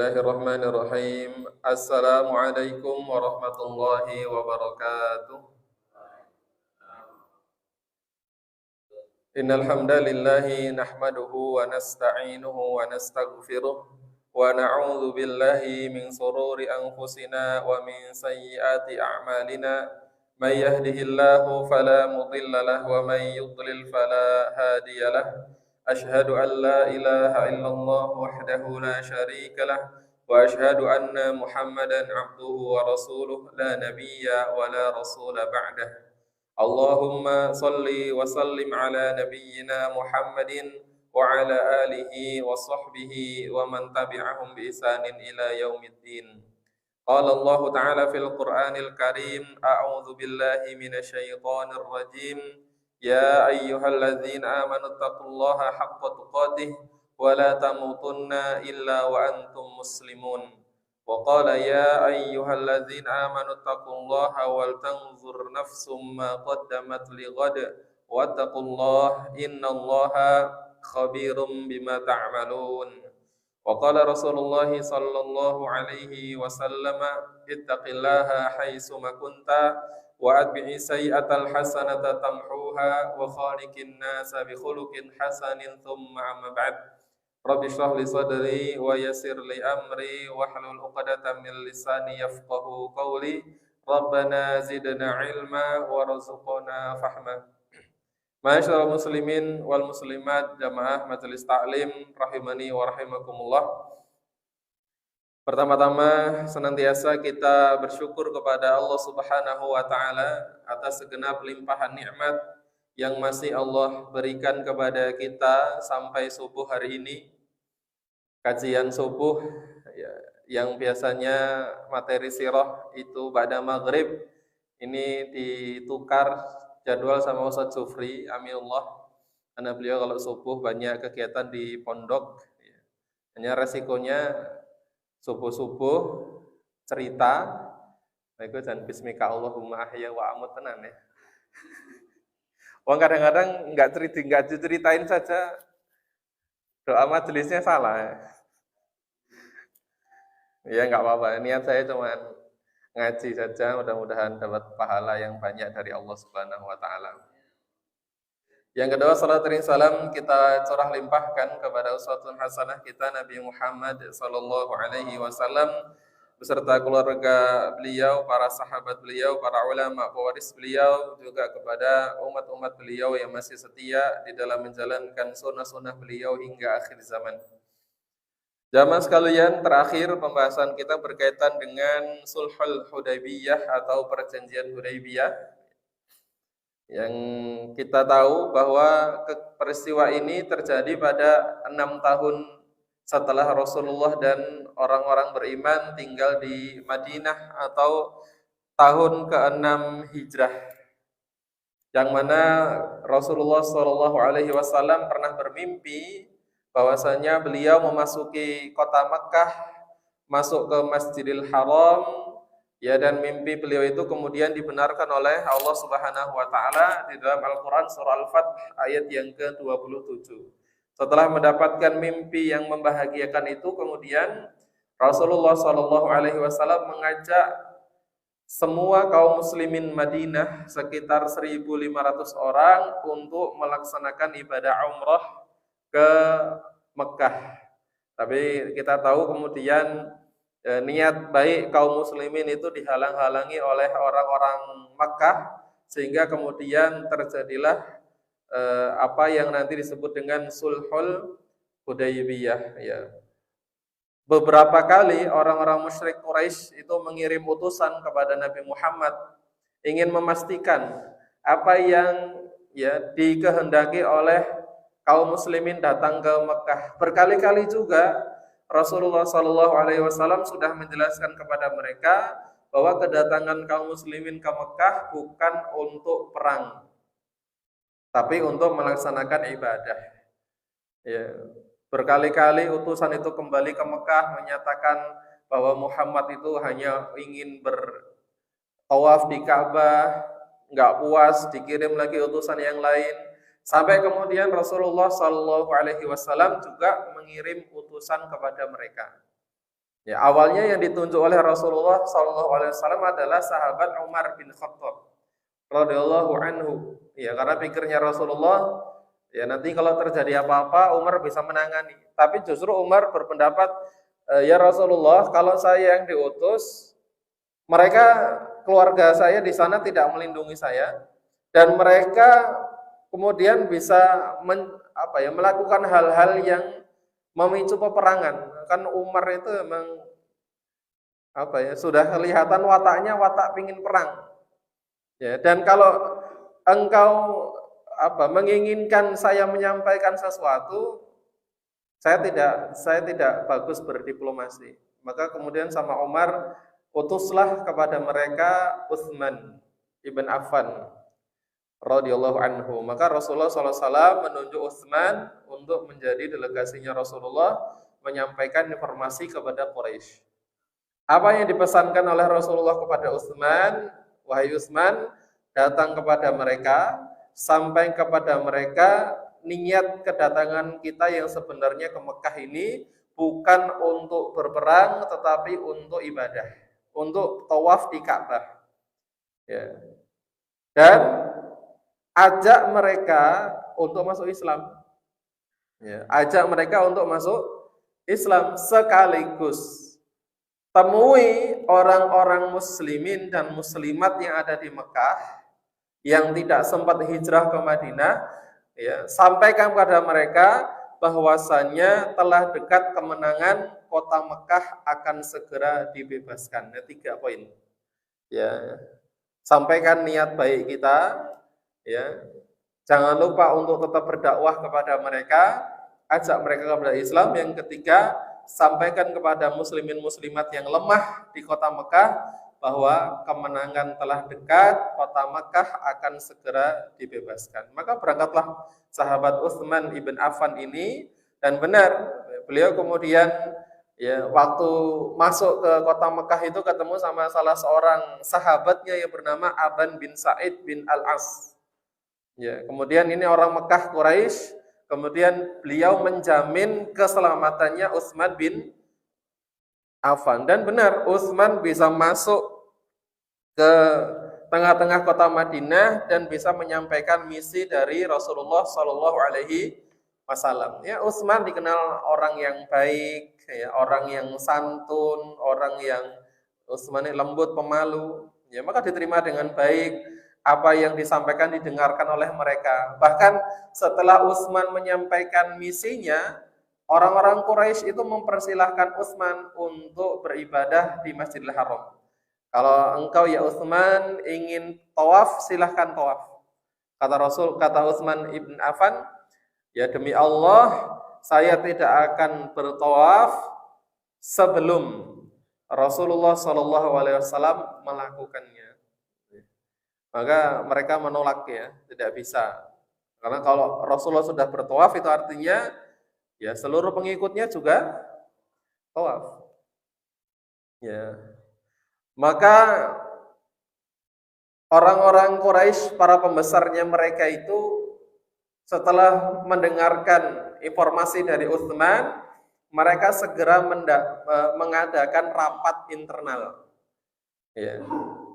Bismillahirrahmanirrahim. Assalamualaikum warahmatullahi wabarakatuh. Innal hamdalillahi nahmaduhu wa nasta'inuhu wa nastaghfiruh wa na'udzu billahi min shururi anfusina wa min sayyiati a'malina. May yahdihillahu fala mudilla lahu wa may yudlil fala hadiyalah. Ashhadu an la ilaha illallah wahdahu la syarika lah wa ashhadu anna Muhammadan abduhu wa rasuluh la nabiyya wa la rasula ba'dah. Allahumma salli wa sallim ala nabiyyina Muhammadin wa ala alihi wa sahbihi wa man tabi'ahum bi ihsanin ila yaumiddin. Qala Allah Ta'ala fil Qur'anil Karim, a'udzu billahi minasyaitonir rajim. Ya ayyuhalladzina amanu taqullaha haqqa tuqatih wa la tamutunna illa wa antum muslimun. Wa qala ya ayyuhalladzina amanu taqullaha wal tanzur nafsum ma qaddamat lighad wattaqullaha innallaha khabirum bima ta'malun. Wa qala Rasulullah sallallahu alaihi wasallam ittaqillaha haitsu ma kunta wa atbi'i sayyi'atal hasanata tamhuha wa khaliqin nasa bi khuluqin hasanin thumma amma ba'd. Rabbi shrah li sadri wa yassir li amri wahlul 'uqdatam min lisani yafqahu qawli. Rabbana zidna ilma warzuqna fahma. Ma'asyiral muslimin wal muslimat jamaah majelis taklim rahimani wa rahimakumullah. Pertama-tama senantiasa kita bersyukur kepada Allah Subhanahu wa taala atas segenap limpahan nikmat yang masih Allah berikan kepada kita sampai subuh hari ini. Kajian subuh yang biasanya materi sirah itu pada maghrib, ini ditukar jadwal sama Ustaz Sufri Aminullah, karena beliau kalau subuh banyak kegiatan di pondok. Hanya resikonya subuh-subuh cerita, itu dan bismika Allahumma ahya wa amut tenan ya. Wong kadang-kadang enggak diceritain saja doa majelisnya salah. Ya enggak apa-apa, niat saya cuma ngaji saja, mudah-mudahan dapat pahala yang banyak dari Allah Subhanahu wa taala. Yang kedua, salat dan salam kita curah limpahkan kepada uswatun hasanah kita Nabi Muhammad sallallahu alaihi wasallam beserta keluarga beliau, para sahabat beliau, para ulama pewaris beliau, juga kepada umat-umat beliau yang masih setia di dalam menjalankan sunnah-sunnah beliau hingga akhir zaman. Jamaah sekalian, terakhir pembahasan kita berkaitan dengan Sulhul Hudaybiyah atau perjanjian Hudaybiyah. Yang kita tahu bahwa peristiwa ini terjadi pada 6 tahun setelah Rasulullah dan orang-orang beriman tinggal di Madinah atau tahun ke-6 Hijrah. Yang mana Rasulullah SAW pernah bermimpi bahwasanya beliau memasuki kota Makkah, masuk ke Masjidil Haram. Ya, dan mimpi beliau itu kemudian dibenarkan oleh Allah Subhanahu wa taala di dalam Al-Qur'an surah Al-Fath ayat yang ke-27. Setelah mendapatkan mimpi yang membahagiakan itu, kemudian Rasulullah sallallahu alaihi wasallam mengajak semua kaum muslimin Madinah sekitar 1.500 orang untuk melaksanakan ibadah umrah ke Mekah. Tapi kita tahu kemudian niat baik kaum muslimin itu dihalang-halangi oleh orang-orang Makkah, sehingga kemudian terjadilah apa yang nanti disebut dengan Sulhul Hudaybiyah. Ya. Beberapa kali orang-orang musyrik Quraisy itu mengirim utusan kepada Nabi Muhammad ingin memastikan apa yang dikehendaki oleh kaum muslimin datang ke Mekah. Berkali-kali juga Rasulullah SAW sudah menjelaskan kepada mereka bahwa kedatangan kaum muslimin ke Mekah bukan untuk perang, tapi untuk melaksanakan ibadah. Ya. Berkali-kali utusan itu kembali ke Mekah menyatakan bahwa Muhammad itu hanya ingin bertawaf di Ka'bah, nggak puas, dikirim lagi utusan yang lain. Sampai kemudian Rasulullah SAW juga mengirim utusan kepada mereka. Ya, awalnya yang ditunjuk oleh Rasulullah SAW adalah sahabat Umar bin Khattab radhiyallahu anhu. Ya, karena pikirnya Rasulullah, ya nanti kalau terjadi apa-apa Umar bisa menangani. Tapi justru Umar berpendapat, ya Rasulullah, kalau saya yang diutus, mereka keluarga saya di sana tidak melindungi saya dan mereka kemudian bisa melakukan hal-hal yang memicu peperangan. Kan Umar itu memang sudah kelihatan wataknya watak pingin perang. Ya, dan kalau engkau menginginkan saya menyampaikan sesuatu, saya tidak bagus berdiplomasi. Maka kemudian sama Umar, utuslah kepada mereka Utsman ibn Affan radhiyallahu anhu. Maka Rasulullah SAW menunjuk Utsman untuk menjadi delegasinya Rasulullah menyampaikan informasi kepada Quraisy. Apa yang dipesankan oleh Rasulullah kepada Utsman? Wahai Utsman, datang kepada mereka, sampai kepada mereka niat kedatangan kita yang sebenarnya ke Mekah ini bukan untuk berperang tetapi untuk ibadah, untuk tawaf di Ka'bah. Ya. Dan ajak mereka untuk masuk Islam. Ya, ajak mereka untuk masuk Islam sekaligus temui orang-orang muslimin dan muslimat yang ada di Mekah yang tidak sempat hijrah ke Madinah, ya, sampaikan kepada mereka bahwasannya telah dekat kemenangan, kota Mekah akan segera dibebaskan. 3 poin. Ya. Sampaikan niat baik kita, ya. Jangan lupa untuk tetap berdakwah kepada mereka, ajak mereka kepada Islam. Yang ketiga, sampaikan kepada muslimin muslimat yang lemah di kota Mekah bahwa kemenangan telah dekat, kota Mekah akan segera dibebaskan. Maka berangkatlah sahabat Utsman ibn Affan ini, dan benar beliau kemudian, ya, waktu masuk ke kota Mekah itu ketemu sama salah seorang sahabatnya yang bernama Aban bin Sa'id bin Al-As. Ya, kemudian ini orang Mekah Quraisy. Kemudian beliau menjamin keselamatannya Utsman bin Affan. Dan benar, Utsman bisa masuk ke tengah-tengah kota Madinah dan bisa menyampaikan misi dari Rasulullah Shallallahu Alaihi Wasallam. Ya, Utsman dikenal orang yang baik, ya, orang yang santun, orang yang Utsman lembut, pemalu. Ya, maka diterima dengan baik. Apa yang disampaikan didengarkan oleh mereka. Bahkan setelah Utsman menyampaikan misinya, orang-orang Quraisy itu mempersilahkan Utsman untuk beribadah di Masjidil Haram. Kalau engkau ya Utsman ingin tawaf, silahkan tawaf. Kata Utsman ibn Affan, ya demi Allah, saya tidak akan bertawaf sebelum Rasulullah SAW melakukannya. Maka mereka menolak, ya, tidak bisa. Karena kalau Rasulullah sudah bertawaf itu artinya ya seluruh pengikutnya juga tawaf. Ya. Maka orang-orang Quraisy, para pembesarnya mereka itu setelah mendengarkan informasi dari Utsman, mereka segera mengadakan rapat internal. Ya,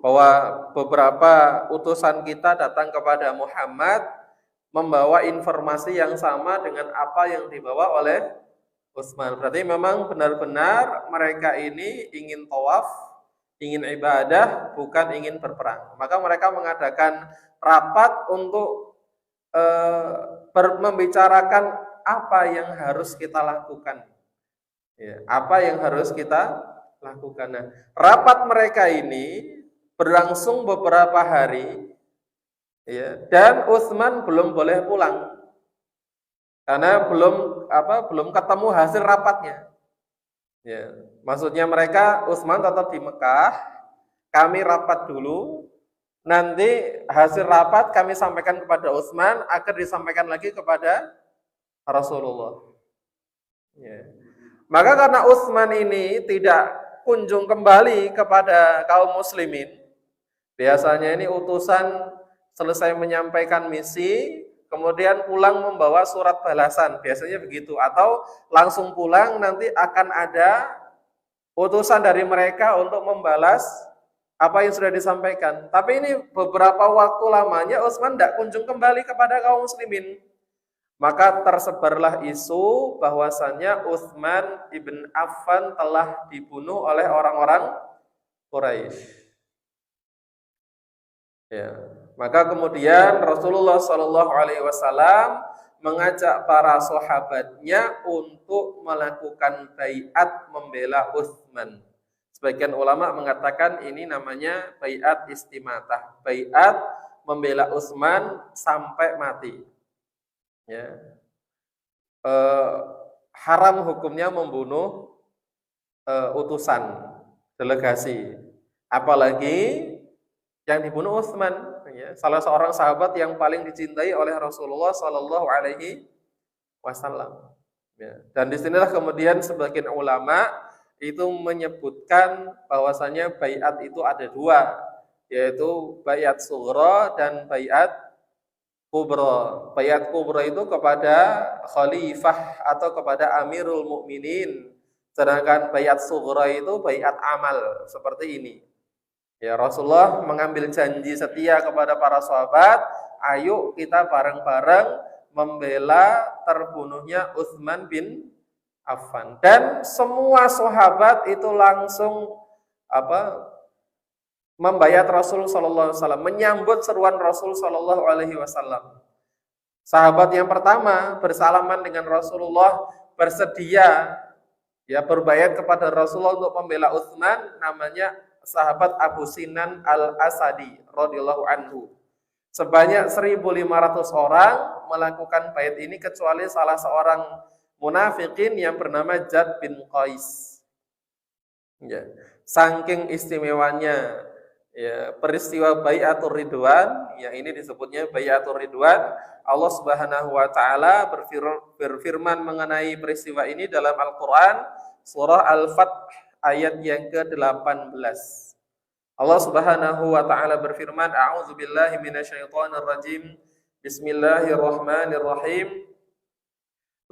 bahwa beberapa utusan kita datang kepada Muhammad membawa informasi yang sama dengan apa yang dibawa oleh Utsman. Berarti memang benar-benar mereka ini ingin tawaf, ingin ibadah, bukan ingin berperang. Maka mereka mengadakan rapat untuk membicarakan apa yang harus kita lakukan. Ya, apa yang harus kita lakukan. Nah, rapat mereka ini berlangsung beberapa hari, ya, dan Utsman belum boleh pulang karena belum ketemu hasil rapatnya. Ya, maksudnya mereka, Utsman tetap di Mekah, kami rapat dulu, nanti hasil rapat kami sampaikan kepada Utsman agar disampaikan lagi kepada Rasulullah. Ya. Maka karena Utsman ini tidak kunjung kembali kepada kaum muslimin. Biasanya ini utusan selesai menyampaikan misi, kemudian pulang membawa surat balasan, biasanya begitu. Atau langsung pulang nanti akan ada utusan dari mereka untuk membalas apa yang sudah disampaikan. Tapi ini beberapa waktu lamanya Utsman tidak kunjung kembali kepada kaum muslimin. Maka tersebarlah isu bahwasannya Utsman ibn Affan telah dibunuh oleh orang-orang Quraisy. Ya. Maka kemudian Rasulullah Shallallahu Alaihi Wasallam mengajak para sahabatnya untuk melakukan baiat membela Utsman. Sebagian ulama mengatakan ini namanya baiat istimatah, baiat membela Utsman sampai mati. Ya. Haram hukumnya membunuh utusan delegasi, apalagi yang dibunuh Utsman, ya, salah seorang sahabat yang paling dicintai oleh Rasulullah Shallallahu Alaihi Wasallam. Ya. Dan disinilah kemudian sebagian ulama itu menyebutkan bahwasanya baiat itu ada dua, yaitu baiat sughra dan baiat kubra. Baiat kubra itu kepada khalifah atau kepada Amirul Mukminin, sedangkan baiat sughra itu baiat amal seperti ini. Ya, Rasulullah mengambil janji setia kepada para sahabat, ayo kita bareng-bareng membela terbunuhnya Utsman bin Affan. Dan semua sahabat itu langsung membayat Rasul sallallahu alaihi wasallam, menyambut seruan Rasul sallallahu alaihi wasallam. Sahabat yang pertama bersalaman dengan Rasulullah, bersedia ya berbayat kepada Rasulullah untuk membela Utsman, namanya sahabat Abu Sinan Al-Asadi radhiyallahu anhu. Sebanyak 1.500 orang melakukan bait ini kecuali salah seorang munafikin yang bernama Jad bin Qais. Ya, saking istimewanya ya peristiwa Baiatur Ridwan, yang ini disebutnya Baiatur Ridwan, Allah Subhanahu wa taala berfirman mengenai peristiwa ini dalam Al-Qur'an surah Al-Fath ayat yang ke-18. Allah Subhanahu wa taala berfirman, a'udzubillahi minasyaitonir rajim. Bismillahirrahmanirrahim.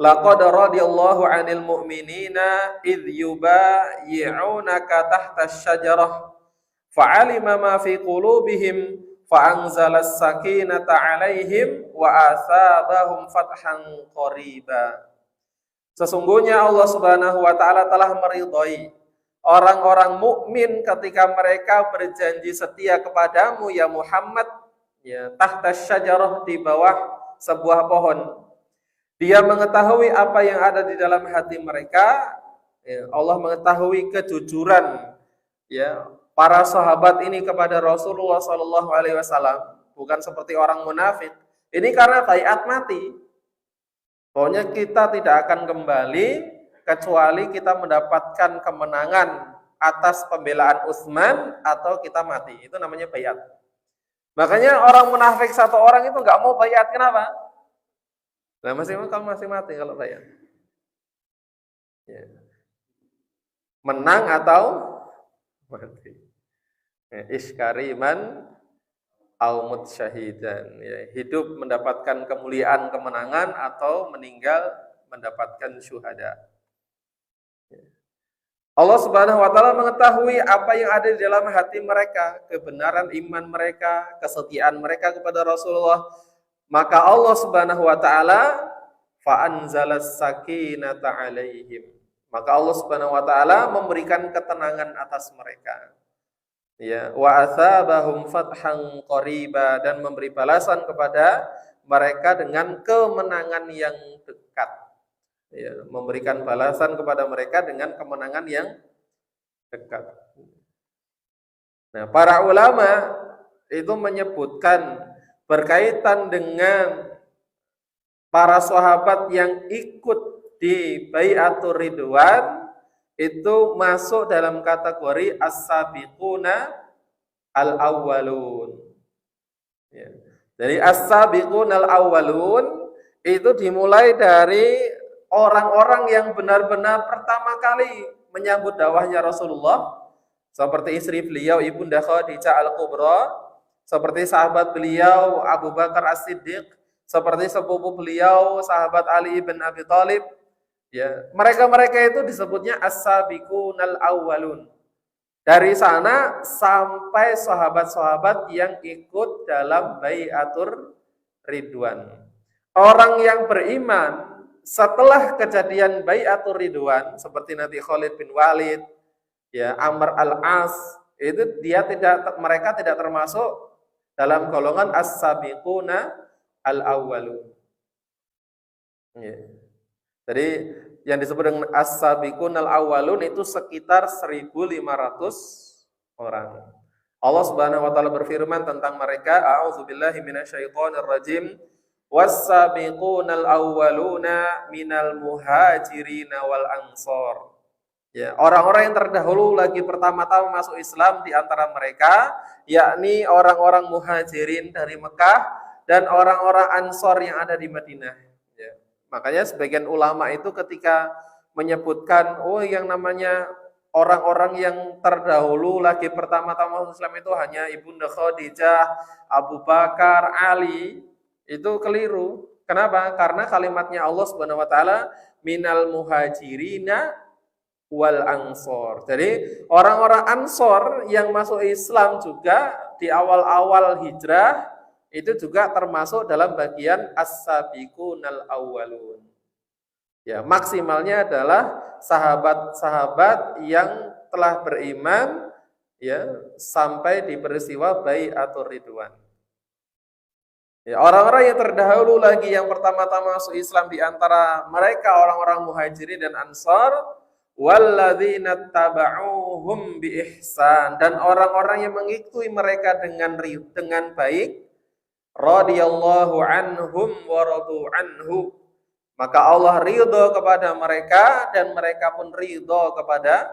Laqad radiyallahu 'anil mu'minina idh yubayyi'unaka tahta asy-syajarah fa'alima ma fi qulubihim fa'anzalas sakinata 'alaihim wa asabahum fathan qariba. Sesungguhnya Allah Subhanahu wa taala telah meridhai orang-orang mukmin ketika mereka berjanji setia kepadamu ya Muhammad, ya tahta syajarah, di bawah sebuah pohon. Dia mengetahui apa yang ada di dalam hati mereka. Ya, Allah mengetahui kejujuran ya para sahabat ini kepada Rasulullah Shallallahu Alaihi Wasallam, bukan seperti orang munafik. Ini karena baiat mati. Pokoknya kita tidak akan kembali kecuali kita mendapatkan kemenangan atas pembelaan Utsman atau kita mati. Itu namanya baiat. Makanya orang munafik satu orang itu nggak mau baiat. Kenapa? Nah, kamu masih mati kalau baiat. Ya. Menang atau mati. Ya, iskariman aumut syahidan. Ya, hidup mendapatkan kemuliaan kemenangan atau meninggal mendapatkan syuhada. Allah Subhanahu wa taala mengetahui apa yang ada di dalam hati mereka, kebenaran iman mereka, kesetiaan mereka kepada Rasulullah. Maka Allah Subhanahu wa taala fa anzalas sakinata 'alaihim. Maka Allah Subhanahu wa taala memberikan ketenangan atas mereka. Ya, wa asabahum fathan qariba, dan memberi balasan kepada mereka dengan kemenangan yang dekat. Ya, memberikan balasan kepada mereka dengan kemenangan yang dekat. Nah, para ulama itu menyebutkan berkaitan dengan para sahabat yang ikut di Baiatur Ridwan itu masuk dalam kategori as-sabiquna al-awwalun. Ya. Jadi as-sabiqun al-awwalun itu dimulai dari orang-orang yang benar-benar pertama kali menyambut dakwahnya Rasulullah, seperti istri beliau Ibunda Khadijah Al-Kubra, seperti sahabat beliau Abu Bakar As-Siddiq, seperti sepupu beliau sahabat Ali bin Abi Thalib, Ya, mereka-mereka itu disebutnya as-sabiqunal awwalun. Dari sana sampai sahabat-sahabat yang ikut dalam bai'atur ridwan. Orang yang beriman setelah kejadian bai'atur ridwan seperti nanti Khalid bin Walid, ya Amr al-As, itu mereka tidak termasuk dalam golongan as-sabiquna al-awwalun. Ya. Jadi yang disebut dengan as-sabiqunal awwalun itu sekitar 1.500 orang. Allah Subhanahu wa taala berfirman tentang mereka, a'udzubillahi minasyaitonir rajim, was-sabiqunal awwaluna minal muhajirin wal ansor. Ya, orang-orang yang terdahulu lagi pertama-tama masuk Islam di antara mereka, yakni orang-orang muhajirin dari Mekah dan orang-orang ansor yang ada di Madinah. Makanya sebagian ulama itu ketika menyebutkan, oh yang namanya orang-orang yang terdahulu lagi pertama-tama Islam itu hanya Ibunda Khadijah, Abu Bakar, Ali, itu keliru. Kenapa? Karena kalimatnya Allah Subhanahu wa taala minal muhajirina wal ansor. Jadi orang-orang ansor yang masuk Islam juga di awal-awal hijrah itu juga termasuk dalam bagian as-sabiqunal awwalun. Ya, maksimalnya adalah sahabat-sahabat yang telah beriman ya sampai di peristiwa bai'atur ridwan. Ya, orang-orang yang terdahulu lagi yang pertama-tama masuk Islam di antara mereka orang-orang muhajirin dan ansar, walladzina taba'uhum bi ihsan, dan orang-orang yang mengikuti mereka dengan baik, radhiyallahu anhum wa radu anhu, maka Allah ridho kepada mereka dan mereka pun ridho kepada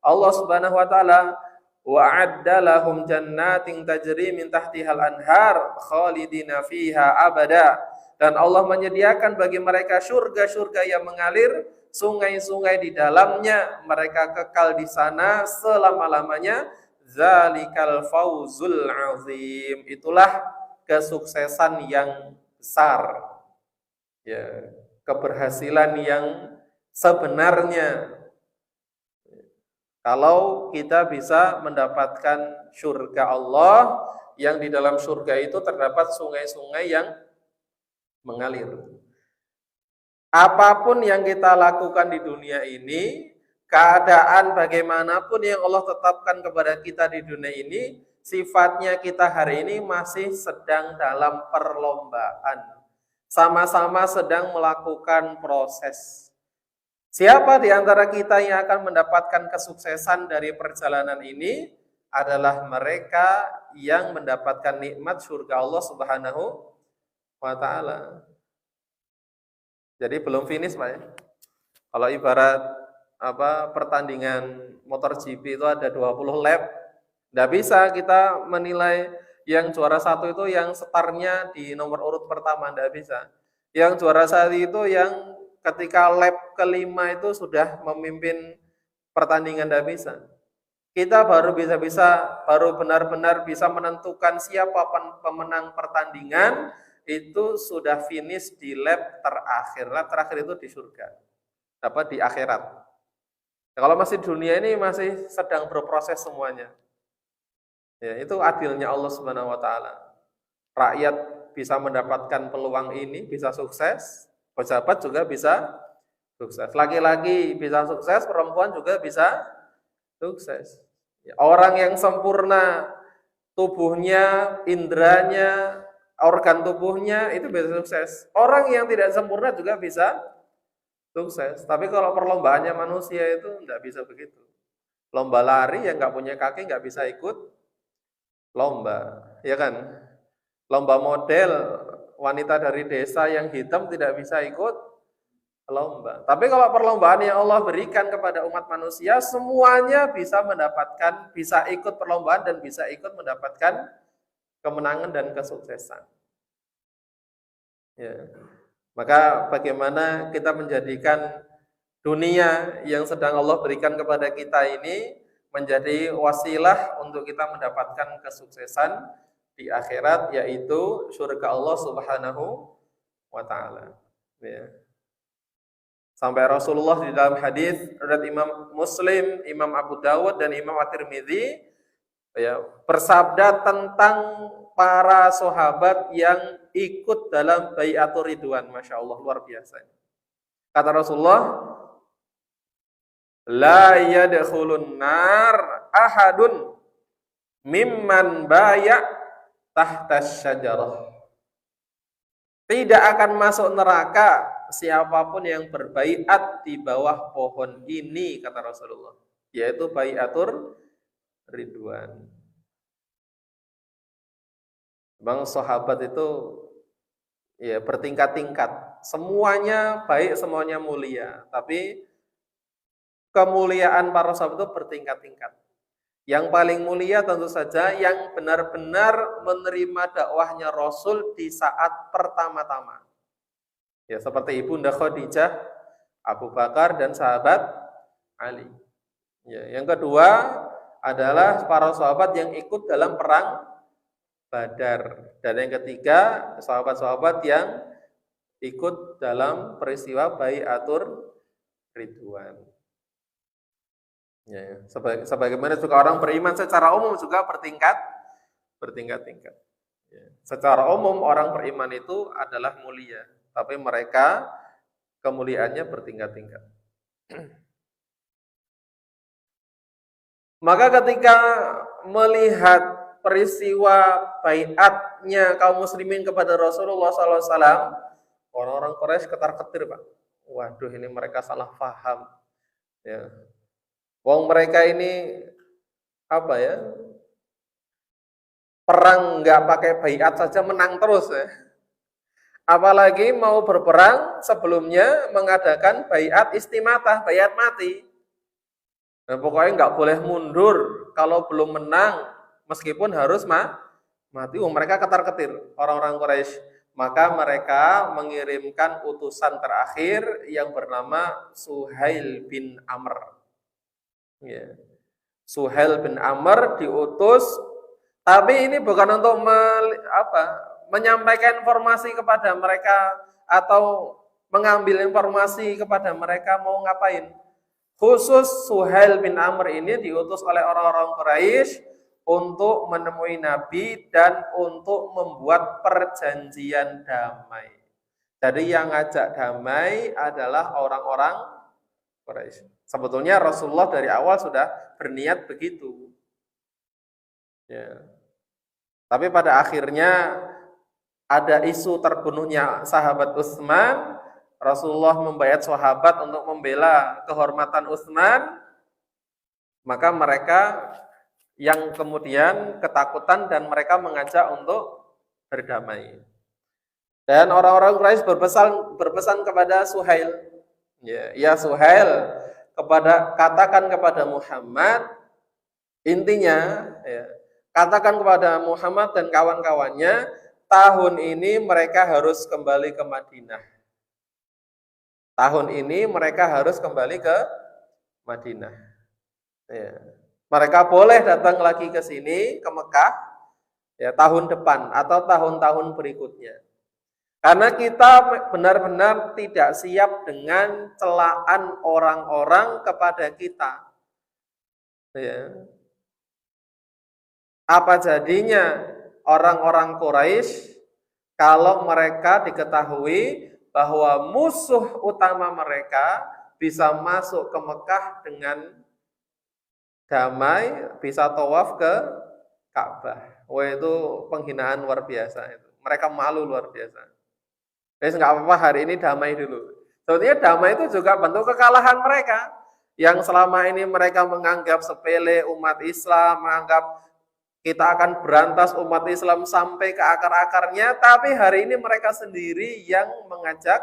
Allah Subhanahu wa taala. Wa a'adda lahum jannatin tajri min tahtihal anhar khalidina fiha abada, dan Allah menyediakan bagi mereka surga-surga yang mengalir sungai-sungai di dalamnya, mereka kekal di sana selama-lamanya. Zalikal fauzul azim, itulah kesuksesan yang besar, ya, keberhasilan yang sebenarnya. Kalau kita bisa mendapatkan surga Allah, yang di dalam surga itu terdapat sungai-sungai yang mengalir. Apapun yang kita lakukan di dunia ini, keadaan bagaimanapun yang Allah tetapkan kepada kita di dunia ini, sifatnya kita hari ini masih sedang dalam perlombaan. Sama-sama sedang melakukan proses. Siapa di antara kita yang akan mendapatkan kesuksesan dari perjalanan ini adalah mereka yang mendapatkan nikmat surga Allah Subhanahu wa taala. Jadi belum finish, Pak ya. Kalau ibarat pertandingan motor GP itu ada 20 lap, tidak bisa kita menilai yang juara satu itu yang startnya di nomor urut pertama, tidak bisa. Yang juara satu itu yang ketika lap kelima itu sudah memimpin pertandingan, tidak bisa. Kita baru benar-benar bisa menentukan siapa pemenang pertandingan itu sudah finish di lap terakhir. Lap terakhir itu di surga, di akhirat. Nah, kalau masih dunia ini masih sedang berproses semuanya. Ya, itu adilnya Allah Subhanahu wa taala. Rakyat bisa mendapatkan peluang ini, bisa sukses, pejabat juga bisa sukses. Laki-laki bisa sukses, perempuan juga bisa sukses. Ya, orang yang sempurna tubuhnya, indranya, organ tubuhnya itu bisa sukses. Orang yang tidak sempurna juga bisa sukses. Tapi kalau perlombaannya manusia itu tidak bisa begitu. Lomba lari yang nggak punya kaki nggak bisa ikut lomba, ya kan? Lomba model wanita dari desa yang hitam tidak bisa ikut lomba. Tapi kalau perlombaan yang Allah berikan kepada umat manusia, semuanya bisa ikut perlombaan dan bisa ikut mendapatkan kemenangan dan kesuksesan. Ya. Maka bagaimana kita menjadikan dunia yang sedang Allah berikan kepada kita ini menjadi wasilah untuk kita mendapatkan kesuksesan di akhirat, yaitu surga Allah Subhanahu wa taala. Ya. Sampai Rasulullah di dalam hadis riwayat Imam Muslim, Imam Abu Dawud dan Imam At-Tirmidzi ya, bersabda tentang para sahabat yang ikut dalam baiatur ridwan. Masya Allah, luar biasa. Kata Rasulullah, la yadkhulun nar ahadun mimman baya' tahtas syajarah. Tidak akan masuk neraka siapapun yang berbaiat di bawah pohon ini, kata Rasulullah, yaitu baiatur ridwan. Bang, sahabat itu ya bertingkat-tingkat. Semuanya baik, semuanya mulia, tapi kemuliaan para sahabat itu bertingkat-tingkat. Yang paling mulia tentu saja yang benar-benar menerima dakwahnya Rasul di saat pertama-tama. Ya, seperti Ibunda Khadijah, Abu Bakar, dan sahabat Ali. Ya, yang kedua adalah para sahabat yang ikut dalam perang Badar. Dan yang ketiga, sahabat-sahabat yang ikut dalam peristiwa baiatur ridwan. Ya, sebagaimana juga orang beriman secara umum juga bertingkat-tingkat. Ya. Secara umum orang beriman itu adalah mulia, tapi mereka kemuliaannya bertingkat-tingkat. Maka ketika melihat peristiwa baiatnya kaum muslimin kepada Rasulullah SAW, orang-orang Quraisy ketar-ketir, Pak. Waduh, ini mereka salah paham. Ya. Wong mereka ini apa ya? Perang nggak pakai baiat saja menang terus ya. Apalagi mau berperang sebelumnya mengadakan baiat istimatah, baiat mati. Nah, pokoknya nggak boleh mundur kalau belum menang, meskipun harus mati. Mereka ketar-ketir orang-orang Quraisy. Maka mereka mengirimkan utusan terakhir yang bernama Suhail bin Amr. Ya. Suhail bin Amr diutus, tapi ini bukan untuk menyampaikan informasi kepada mereka atau mengambil informasi kepada mereka mau ngapain. Khusus Suhail bin Amr ini diutus oleh orang-orang Quraisy untuk menemui Nabi dan untuk membuat perjanjian damai. Jadi yang ngajak damai adalah orang-orang Quraisy. Sebetulnya Rasulullah dari awal sudah berniat begitu. Ya. Tapi pada akhirnya ada isu terbunuhnya sahabat Utsman. Rasulullah membayar sahabat untuk membela kehormatan Utsman. Maka mereka yang kemudian ketakutan dan mereka mengajak untuk berdamai. Dan orang-orang Quraisy berpesan kepada Suhail. Ya Suhail, katakan kepada Muhammad, intinya ya, katakan kepada Muhammad dan kawan-kawannya, tahun ini mereka harus kembali ke Madinah. Tahun ini mereka harus kembali ke Madinah. Ya. Mereka boleh datang lagi ke sini, ke Mekah, ya, tahun depan atau tahun-tahun berikutnya. Karena kita benar-benar tidak siap dengan celaan orang-orang kepada kita. Ya. Apa jadinya orang-orang Quraisy kalau mereka diketahui bahwa musuh utama mereka bisa masuk ke Mekah dengan damai, bisa tawaf ke Ka'bah. Wah, itu penghinaan luar biasa itu. Mereka malu luar biasa. Jadi nggak apa-apa, hari ini damai dulu. Sebetulnya damai itu juga bentuk kekalahan mereka. Yang selama ini mereka menganggap sepele umat Islam, menganggap kita akan berantas umat Islam sampai ke akar-akarnya, tapi hari ini mereka sendiri yang mengajak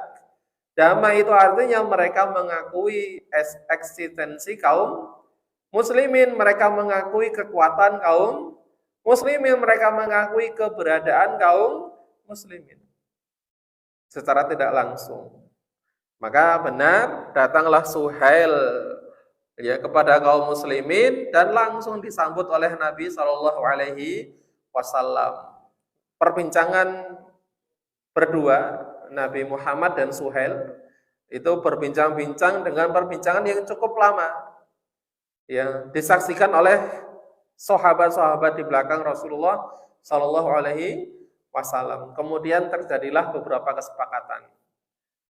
damai. Itu artinya mereka mengakui eksistensi kaum muslimin, mereka mengakui kekuatan kaum muslimin, mereka mengakui keberadaan kaum muslimin secara tidak langsung. Maka benar, datanglah Suhail ya kepada kaum muslimin dan langsung disambut oleh Nabi SAW. Perbincangan berdua Nabi Muhammad dan Suhail Itu berbincang-bincang dengan perbincangan yang cukup lama. Ya, disaksikan oleh sahabat-sahabat di belakang Rasulullah Shallallahu Alaihi Wasallam. Kemudian terjadilah beberapa kesepakatan.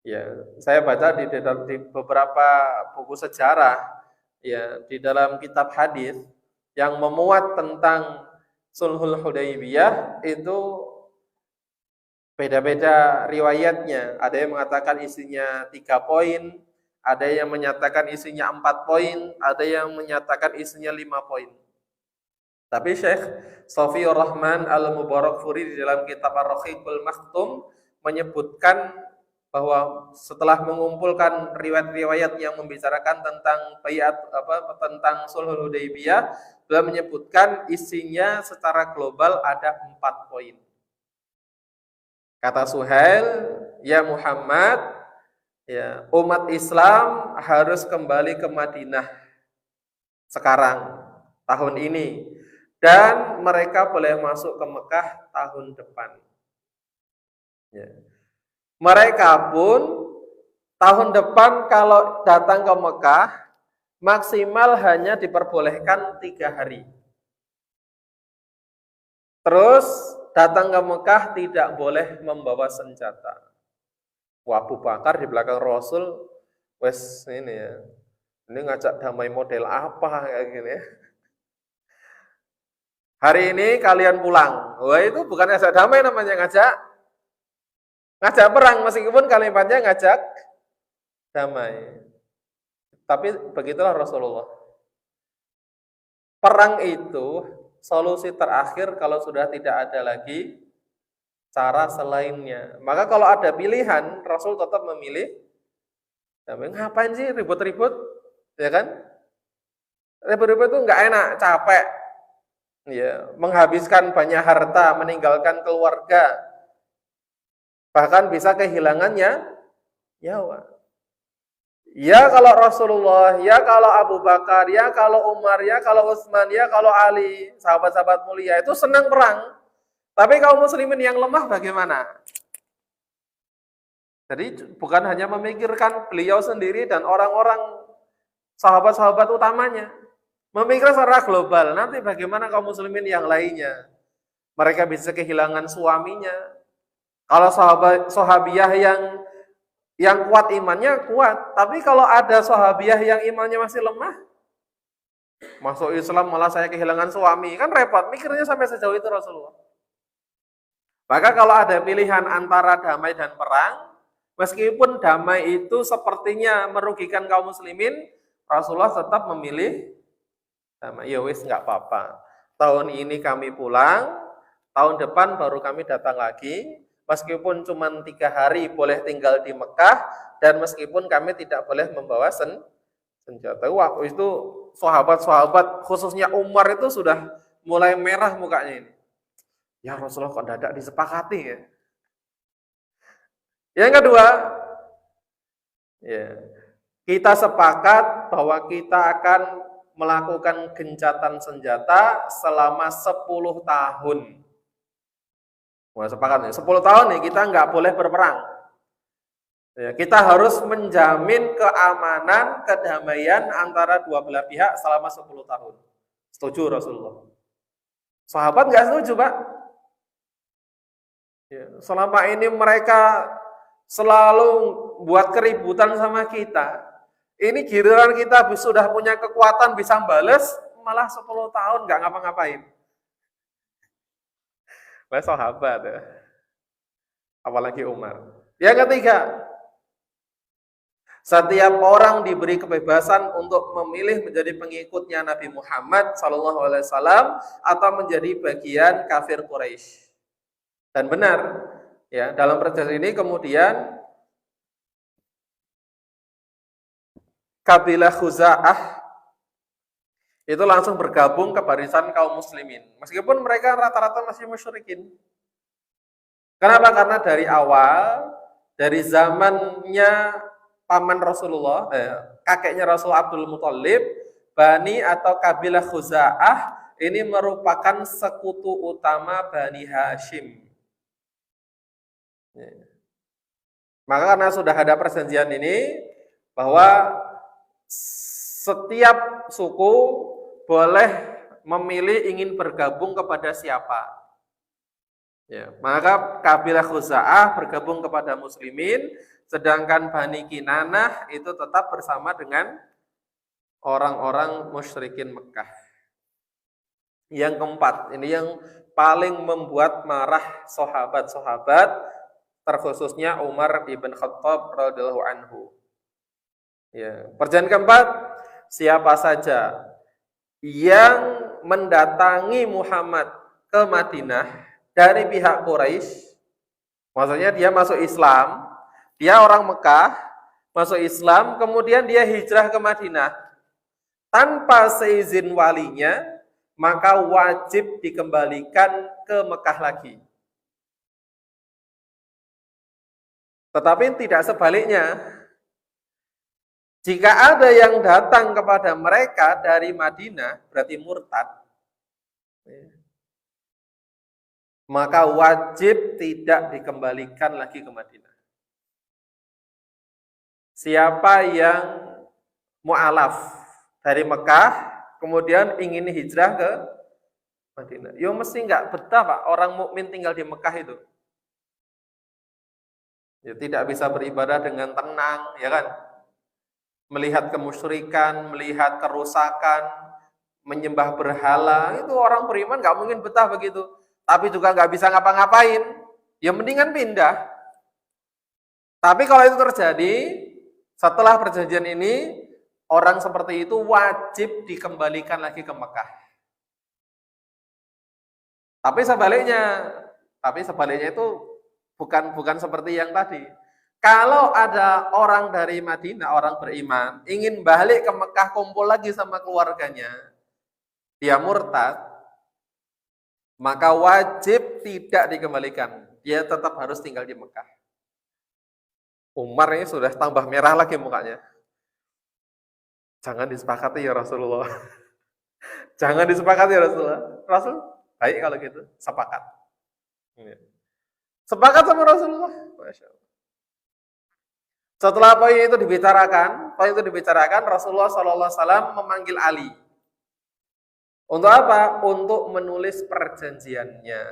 Ya, saya baca di beberapa buku sejarah, ya, di dalam kitab hadis yang memuat tentang Sulhul Hudaybiyah itu beda-beda riwayatnya. Ada yang mengatakan isinya 3 poin, ada yang menyatakan isinya 4 poin, ada yang menyatakan isinya 5 poin. Tapi Syekh Shafiur Rahman Al-Mubarakfuri di dalam kitab Ar-Rahiqul Maktum menyebutkan bahwa setelah mengumpulkan riwayat-riwayat yang membicarakan tentang tentang Sulhul Hudaybiyah, beliau menyebutkan isinya secara global ada 4 poin. Kata Suhail, ya Muhammad, ya, umat Islam harus kembali ke Madinah sekarang, tahun ini. Dan mereka boleh masuk ke Mekah tahun depan. Ya. Mereka pun tahun depan kalau datang ke Mekah, maksimal hanya diperbolehkan 3 hari. Terus datang ke Mekah tidak boleh membawa senjata. Wah, Abu Bakar di belakang Rasul, wes ini ya, ini ngajak damai model apa kayak gini ya. Hari ini kalian pulang. Wah, itu bukan ngajak damai namanya, ngajak perang, meskipun kalimatnya ngajak damai. Tapi begitulah Rasulullah. Perang itu solusi terakhir kalau sudah tidak ada lagi cara selainnya. Maka kalau ada pilihan, Rasul tetap memilih damai. Ngapain sih ribut-ribut? Ya kan? Ribut-ribut itu nggak enak, capek. Ya, menghabiskan banyak harta, meninggalkan keluarga, bahkan bisa kehilangannya nyawa. Ya kalau Rasulullah, ya kalau Abu Bakar, ya kalau Umar, ya kalau Utsman, ya kalau Ali, sahabat-sahabat mulia itu senang perang. Tapi kaum muslimin yang lemah bagaimana? Jadi bukan hanya memikirkan beliau sendiri dan orang-orang sahabat-sahabat utamanya. Memikirkan secara global, nanti bagaimana kaum muslimin yang lainnya? Mereka bisa kehilangan suaminya. Kalau sahabiah yang kuat imannya kuat, tapi kalau ada sahabiah yang imannya masih lemah, masuk Islam malah saya kehilangan suami, kan repot. Mikirnya sampai sejauh itu Rasulullah. Maka kalau ada pilihan antara damai dan perang, meskipun damai itu sepertinya merugikan kaum muslimin, Rasulullah tetap memilih damai. Ya wis, nggak apa-apa. Tahun ini kami pulang, tahun depan baru kami datang lagi. Meskipun cuma 3 hari boleh tinggal di Mekah, dan meskipun kami tidak boleh membawa senjata. Waktu itu sahabat-sahabat, khususnya Umar itu sudah mulai merah mukanya ini. Ya Rasulullah kok dadak disepakati ya. Yang kedua, ya, kita sepakat bahwa kita akan melakukan gencatan senjata selama 10 tahun. Wah, sepakat nih, 10 tahun nih kita nggak boleh berperang. Ya, kita harus menjamin keamanan, kedamaian antara dua belah pihak selama 10 tahun. Setuju Rasulullah. Sahabat nggak setuju, Pak. Ya, selama ini mereka selalu buat keributan sama kita. Ini giliran kita sudah punya kekuatan bisa bales, malah 10 tahun nggak ngapa-ngapain. Lah sahabat ya. Apalagi Umar. Yang ketiga, setiap orang diberi kebebasan untuk memilih menjadi pengikutnya Nabi Muhammad SAW atau menjadi bagian kafir Quraisy. Dan benar, ya, dalam perjanjian ini kemudian kabilah Khuza'ah itu langsung bergabung ke barisan kaum muslimin. Meskipun mereka rata-rata masih musyrikin. Kenapa? Karena dari awal, dari zamannya paman Rasulullah, kakeknya Rasul Abdul Muthalib, Bani atau kabilah Khuza'ah ini merupakan sekutu utama Bani Hashim. Maka karena sudah ada perjanjian ini, bahwa setiap suku boleh memilih ingin bergabung kepada siapa. Ya, maka kabilah Khuza'ah bergabung kepada muslimin, sedangkan Bani Kinanah itu tetap bersama dengan orang-orang musyrikin Mekah. Yang keempat, ini yang paling membuat marah sahabat-sahabat, terkhususnya Umar ibn Khattab radhiyallahu anhu. Ya, perjanjian keempat, siapa saja yang mendatangi Muhammad ke Madinah dari pihak Quraisy, maksudnya dia masuk Islam, dia orang Mekah, masuk Islam, kemudian dia hijrah ke Madinah tanpa seizin walinya, maka wajib dikembalikan ke Mekah lagi. Tetapi tidak sebaliknya. Jika ada yang datang kepada mereka dari Madinah, berarti murtad, maka wajib tidak dikembalikan lagi ke Madinah. Siapa yang mu'alaf dari Mekah, kemudian ingin hijrah ke Madinah, ya mesti nggak betah Pak, orang mukmin tinggal di Mekah itu. Ya, tidak bisa beribadah dengan tenang, ya kan? Melihat kemusyrikan, melihat kerusakan, menyembah berhala, itu orang beriman nggak mungkin betah begitu. Tapi juga nggak bisa ngapa-ngapain, ya mendingan pindah. Tapi kalau itu terjadi, setelah perjanjian ini, orang seperti itu wajib dikembalikan lagi ke Mekah. Tapi sebaliknya itu bukan seperti yang tadi. Kalau ada orang dari Madinah, orang beriman, ingin balik ke Mekah kumpul lagi sama keluarganya, dia murtad, maka wajib tidak dikembalikan. Dia tetap harus tinggal di Mekah. Umar ini sudah tambah merah lagi mukanya. Jangan disepakati ya Rasulullah. Jangan disepakati ya Rasulullah. Rasul, baik kalau gitu, sepakat. Sepakat sama Rasulullah. Masya Allah. Setelah poin itu dibicarakan, Rasulullah SAW memanggil Ali. Untuk apa? Untuk menulis perjanjiannya.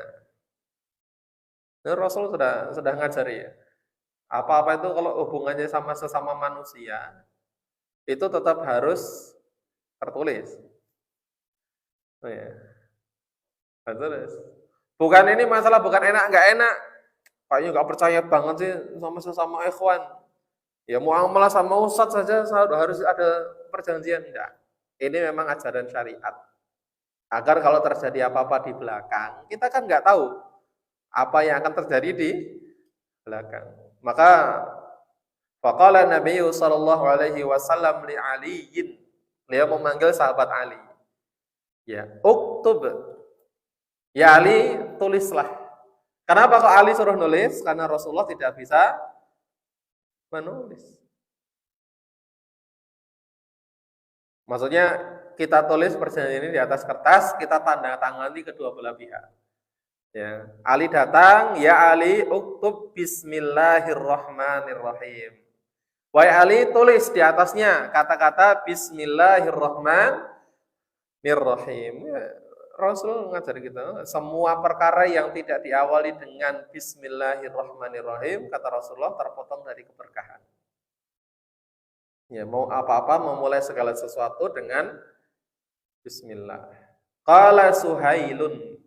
Ini Rasul sudah ngajari ya. Apa-apa itu kalau hubungannya sama sesama manusia, itu tetap harus tertulis. Oh ya. Tertulis. Bukan ini masalah, bukan enak, nggak enak. Kayaknya nggak percaya banget sih sama sesama ikhwan. Ya muamalah sama ustadz saja harus ada perjanjian. Enggak. Ini memang ajaran syariat. Agar kalau terjadi apa-apa di belakang, kita kan nggak tahu apa yang akan terjadi di belakang. Maka faqala Nabi sallallahu alaihi wasallam li Aliin, beliau memanggil sahabat Ali. Ya, uktub. Ya Ali, tulislah. Kenapa kok Ali suruh nulis? Karena Rasulullah tidak bisa menulis. Maksudnya kita tulis perjanjian ini di atas kertas, kita tanda tangani kedua belah pihak. Ya, Ali datang, ya Ali, uktub bismillahirrahmanirrahim. Wahai Ali, tulis di atasnya kata-kata bismillahirrahmanirrahim. Ya, Rasul mengajar kita, semua perkara yang tidak diawali dengan bismillahirrahmanirrahim, kata Rasulullah, terpotong dari keberkahan. Ya, mau apa-apa memulai segala sesuatu dengan bismillah. Qala Suhailun.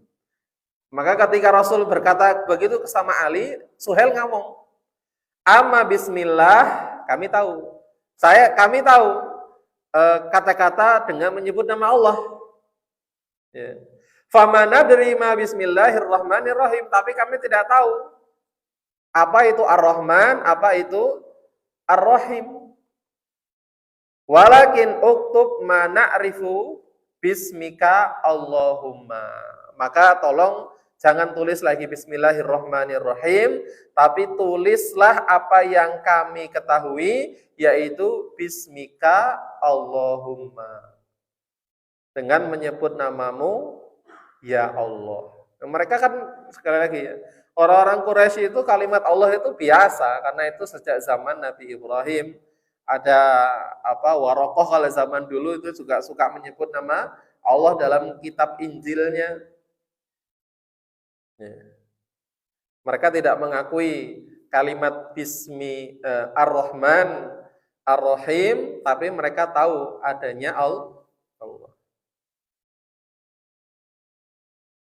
Maka ketika Rasul berkata begitu sama Ali, Suhail ngomong, "Amma bismillah, kami tahu. Kami tahu kata-kata dengan menyebut nama Allah. Ya. Fama nadri ma bismillahirrahmanirrahim, tapi kami tidak tahu apa itu Ar-Rahman, apa itu Ar-Rahim. Walakin uktub ma na'rifu bismika Allahumma." Maka tolong jangan tulis lagi bismillahirrahmanirrahim, tapi tulislah apa yang kami ketahui, yaitu bismika Allahumma. Dengan menyebut namamu, ya Allah. Mereka kan sekali lagi ya, Orang-orang Quraisy itu kalimat Allah itu biasa, karena itu sejak zaman Nabi Ibrahim. Ada Warokoh kalau zaman dulu itu juga suka menyebut nama Allah dalam kitab Injilnya. Ya. Mereka tidak mengakui kalimat Bismi Ar-Rahman Ar-Rahim, tapi mereka tahu adanya Allah.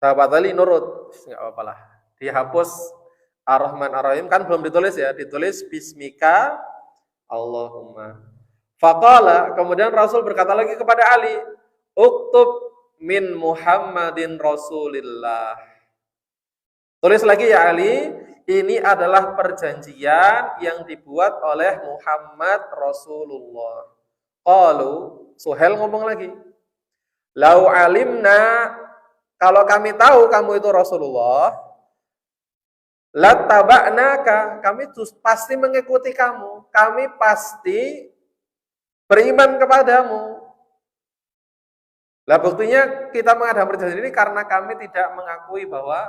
Sahabat Ali nurut, nggak apa-apa lah. Dihapus Ar-Rahman Ar-Rahim, kan belum ditulis ya, ditulis Bismika Allahumma. Faqala, kemudian Rasul berkata lagi kepada Ali, uktub min Muhammadin Rasulillah. Tulis lagi ya Ali, ini adalah perjanjian yang dibuat oleh Muhammad Rasulullah. Qalu, Suhail ngomong lagi, lau alimna, kalau kami tahu kamu itu Rasulullah, lattaba'naka, kami pasti mengikuti kamu, kami pasti beriman kepadamu. Lah buktinya kita mengadakan perjanjian ini karena kami tidak mengakui bahwa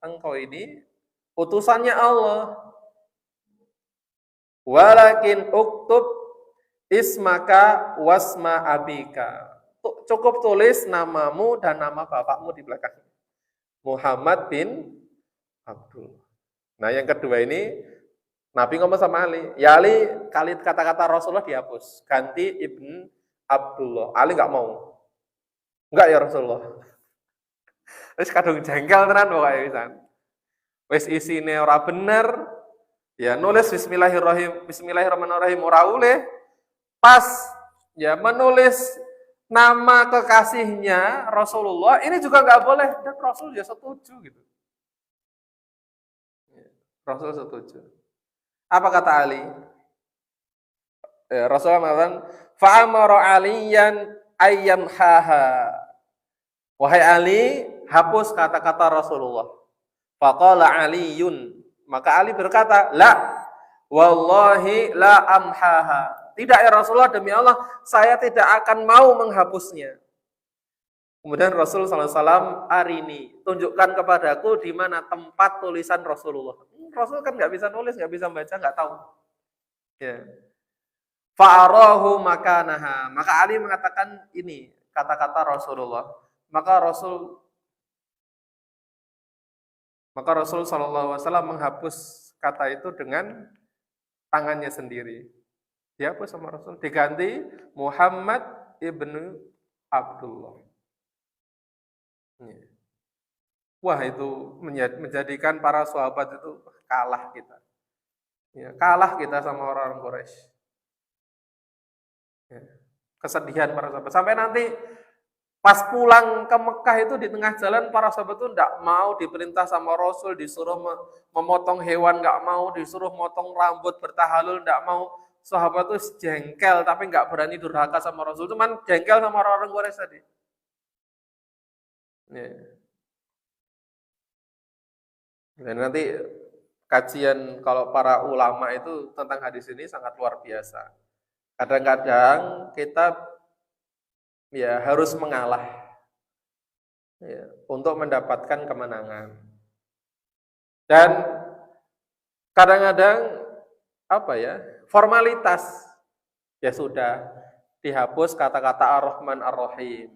engkau ini utusannya Allah. Walakin uktub ismaka wasma abika. Cukup tulis namamu dan nama bapakmu di belakang. Muhammad bin Abdul. Nah yang kedua ini Nabi ngomong sama Ali, ya Ali, kata-kata Rasulullah dihapus, ganti Ibn Abdullah. Ali nggak mau. Enggak ya Rasulullah. Wis kadung jengkel tenan pokoknya pisan. Wis isine ora bener, ya nulis Bismillahirrahmanirrahim ora oleh. Pas ya menulis nama kekasihnya Rasulullah ini juga nggak boleh, dan Rasul ya setuju gitu. Rasul setuju. Apa kata Ali? Rasulullah mengatakan, fa'amara aliyan ayyam haha. Wahai Ali, hapus kata-kata Rasulullah. Faqala Aliyun. Maka Ali berkata, la, wallahi la amhaha. Tidak ya Rasulullah, demi Allah, saya tidak akan mau menghapusnya. Kemudian Rasulullah SAW, arini, tunjukkan kepadaku di mana tempat tulisan Rasulullah. Rasul kan nggak bisa nulis, nggak bisa baca, nggak tahu. Ya. Fa'arahu makanaha. Maka Ali mengatakan ini kata-kata Rasulullah. Maka Rasul SAW menghapus kata itu dengan tangannya sendiri. Dihapus sama Rasul, diganti Muhammad ibnu Abdullah. Wah, itu menjadikan para sahabat itu kalah kita. Ya, kalah kita sama orang-orang Quraisy. Ya, kesedihan para sahabat. Sampai nanti pas pulang ke Mekah itu di tengah jalan para sahabat itu tidak mau diperintah sama Rasul, disuruh memotong hewan, nggak mau, disuruh motong rambut, bertahalul, nggak mau. Sahabat itu jengkel tapi nggak berani durhaka sama Rasul, cuman jengkel sama orang-orang Quraisy tadi. Ya. Dan nanti kajian kalau para ulama itu tentang hadis ini sangat luar biasa. Kadang-kadang kita ya harus mengalah ya, untuk mendapatkan kemenangan. Dan kadang-kadang formalitas ya sudah dihapus kata-kata Ar-Rahman Ar-Rahim.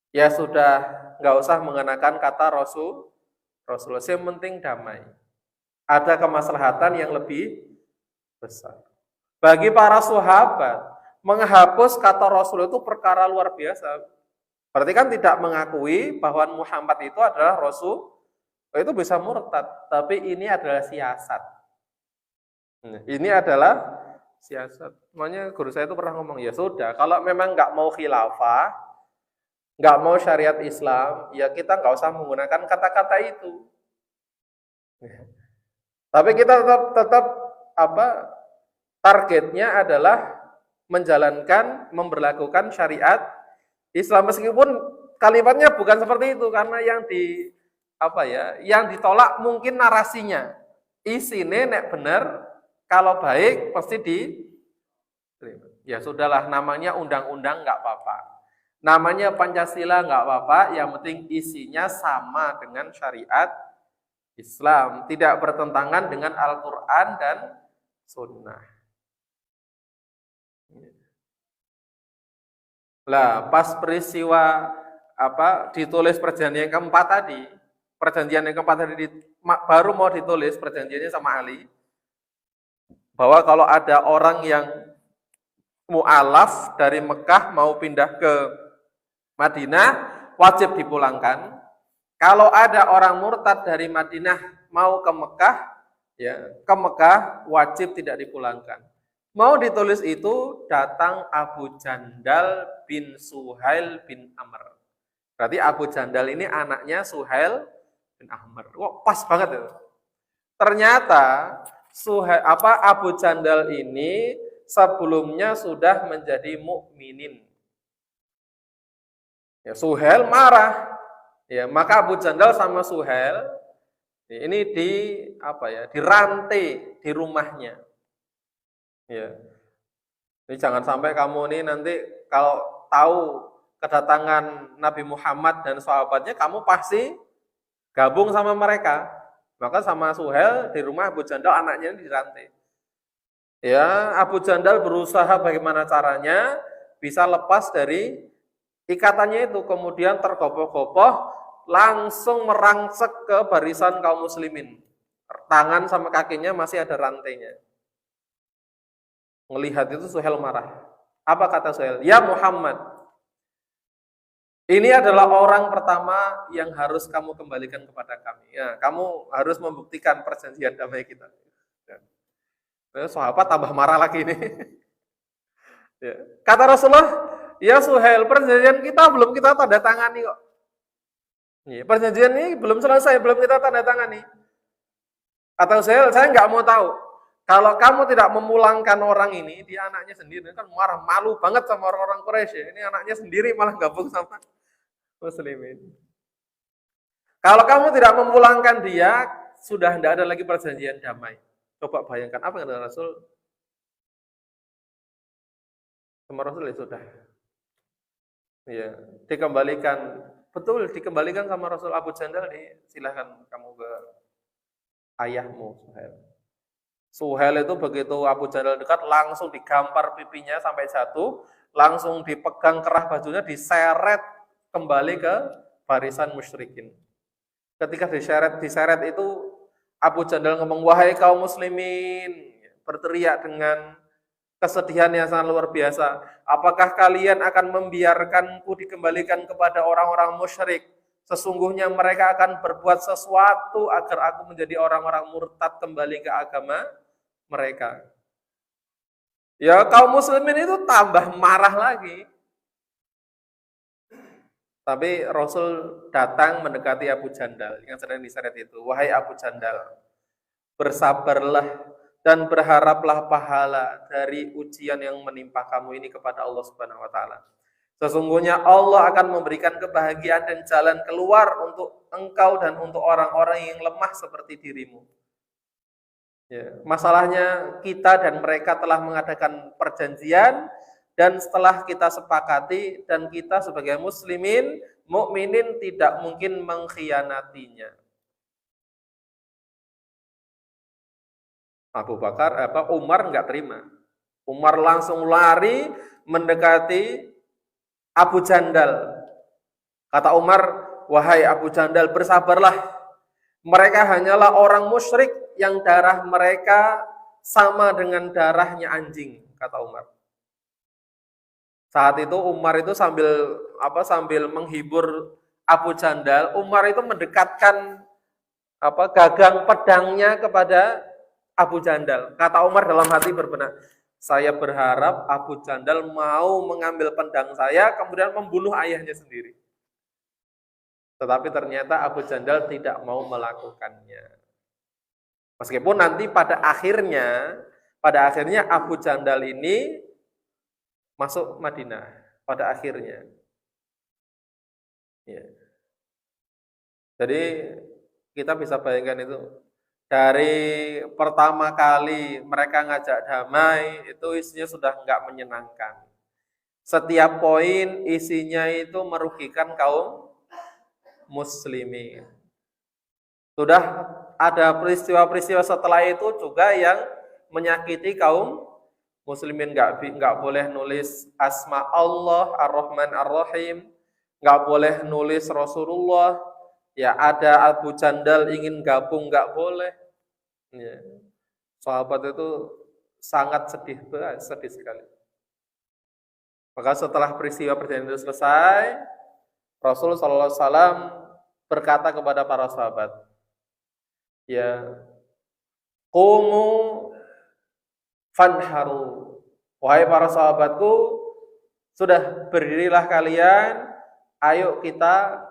Ya sudah nggak usah mengenakan kata Rasulullah. Yang penting damai. Ada kemaslahatan yang lebih besar. Bagi para sahabat, menghapus kata Rasul itu perkara luar biasa. Berarti kan tidak mengakui bahwa Muhammad itu adalah Rasul, itu bisa murtad. Tapi ini adalah siasat. Ini adalah siasat. Makanya guru saya itu pernah ngomong, ya sudah, kalau memang nggak mau khilafah, nggak mau syariat Islam, ya kita nggak usah menggunakan kata-kata itu. Tapi kita tetap targetnya adalah menjalankan, memberlakukan syariat Islam, meskipun kalimatnya bukan seperti itu, karena yang ditolak mungkin narasinya. Isine nek bener, kalau baik pasti diterima. Ya sudahlah, namanya undang-undang nggak apa-apa, namanya Pancasila nggak apa-apa, yang penting isinya sama dengan syariat Islam, tidak bertentangan dengan Al-Quran dan Sunnah. Lah, pas peristiwa ditulis perjanjian yang keempat tadi, baru mau ditulis perjanjiannya sama Ali, bahwa kalau ada orang yang mu'alaf dari Mekah mau pindah ke Madinah, wajib dipulangkan. Kalau ada orang murtad dari Madinah mau ke Mekah, ya, ke Mekah wajib tidak dipulangkan. Mau ditulis itu datang Abu Jandal bin Suhail bin Amr. Berarti Abu Jandal ini anaknya Suhail bin Amr. Wah, pas banget itu. Ternyata Abu Jandal ini sebelumnya sudah menjadi mukminin. Ya, Suhail marah. Ya, maka Abu Jandal sama Suhail ini dirantai di rumahnya. Ya. Ini jangan sampai kamu ini nanti kalau tahu kedatangan Nabi Muhammad dan sahabatnya, kamu pasti gabung sama mereka. Maka sama Suhail di rumah Abu Jandal, anaknya ini dirantai. Ya, Abu Jandal berusaha bagaimana caranya bisa lepas dari ikatannya itu, kemudian tergopoh-gopoh langsung merangsek ke barisan kaum muslimin. Tangan sama kakinya masih ada rantainya. Melihat itu Suhail marah. Apa kata Suhail? Ya Muhammad, ini adalah orang pertama yang harus kamu kembalikan kepada kami. Ya, kamu harus membuktikan perjanjian damai kita. Ya. Sahabat tambah marah lagi ini. Ya. Kata Rasulullah, ya Suhail, perjanjian kita belum kita tanda tangani kok. Ya, perjanjian ini belum selesai, belum kita tanda tangani. Kata Suhail, saya nggak mau tahu. Kalau kamu tidak memulangkan orang ini, dia anaknya sendiri, kan marah, malu banget sama orang-orang Quraisy. Ya. Ini anaknya sendiri malah gabung sama muslimin. Kalau kamu tidak memulangkan dia, sudah tidak ada lagi perjanjian damai. Coba bayangkan apa yang kata Rasul? Sama Rasul ya sudah. Ya, dikembalikan. Betul, dikembalikan sama Rasul. Abu Jandal, silahkan kamu ke ayahmu, Suhail. Suhail itu begitu Abu Jandal dekat, langsung digampar pipinya sampai jatuh, langsung dipegang kerah bajunya, diseret kembali ke barisan musyrikin. Ketika diseret itu, Abu Jandal ngomong, wahai kaum muslimin, berteriak dengan kesedihan yang sangat luar biasa. Apakah kalian akan membiarkanku dikembalikan kepada orang-orang musyrik? Sesungguhnya mereka akan berbuat sesuatu agar aku menjadi orang-orang murtad kembali ke agama mereka. Ya, kaum muslimin itu tambah marah lagi. Tapi Rasul datang mendekati Abu Jandal yang sedang diseret itu. Wahai Abu Jandal, bersabarlah dan berharaplah pahala dari ujian yang menimpa kamu ini kepada Allah Subhanahu wa taala. Sesungguhnya Allah akan memberikan kebahagiaan dan jalan keluar untuk engkau dan untuk orang-orang yang lemah seperti dirimu. Ya, masalahnya kita dan mereka telah mengadakan perjanjian, dan setelah kita sepakati dan kita sebagai muslimin, mukminin tidak mungkin mengkhianatinya. Umar nggak terima. Umar langsung lari mendekati Abu Jandal. Kata Umar, wahai Abu Jandal, bersabarlah. Mereka hanyalah orang musyrik yang darah mereka sama dengan darahnya anjing, kata Umar. Saat itu Umar itu sambil menghibur Abu Jandal, Umar itu mendekatkan gagang pedangnya kepada Abu Jandal. Kata Umar dalam hati berbenah, saya berharap Abu Jandal mau mengambil pedang saya, kemudian membunuh ayahnya sendiri. Tetapi ternyata Abu Jandal tidak mau melakukannya. Meskipun nanti pada akhirnya Abu Jandal ini masuk Madinah. Pada akhirnya. Ya. Jadi kita bisa bayangkan itu. Dari pertama kali mereka ngajak damai, itu isinya sudah nggak menyenangkan. Setiap poin isinya itu merugikan kaum muslimin. Sudah ada peristiwa-peristiwa setelah itu juga yang menyakiti kaum muslimin. Nggak boleh nulis asma Allah Ar-Rahman Ar-Rahim, nggak boleh nulis Rasulullah. Ya, ada Abu Jandal ingin gabung, nggak boleh. Ya. Sahabat itu sangat sedih sekali. Maka setelah peristiwa perjanjian itu selesai, Rasul Sallallahu Alaihi Wasallam berkata kepada para sahabat, ya, qumu fanharu. Wahai para sahabatku, sudah berdirilah kalian, ayo kita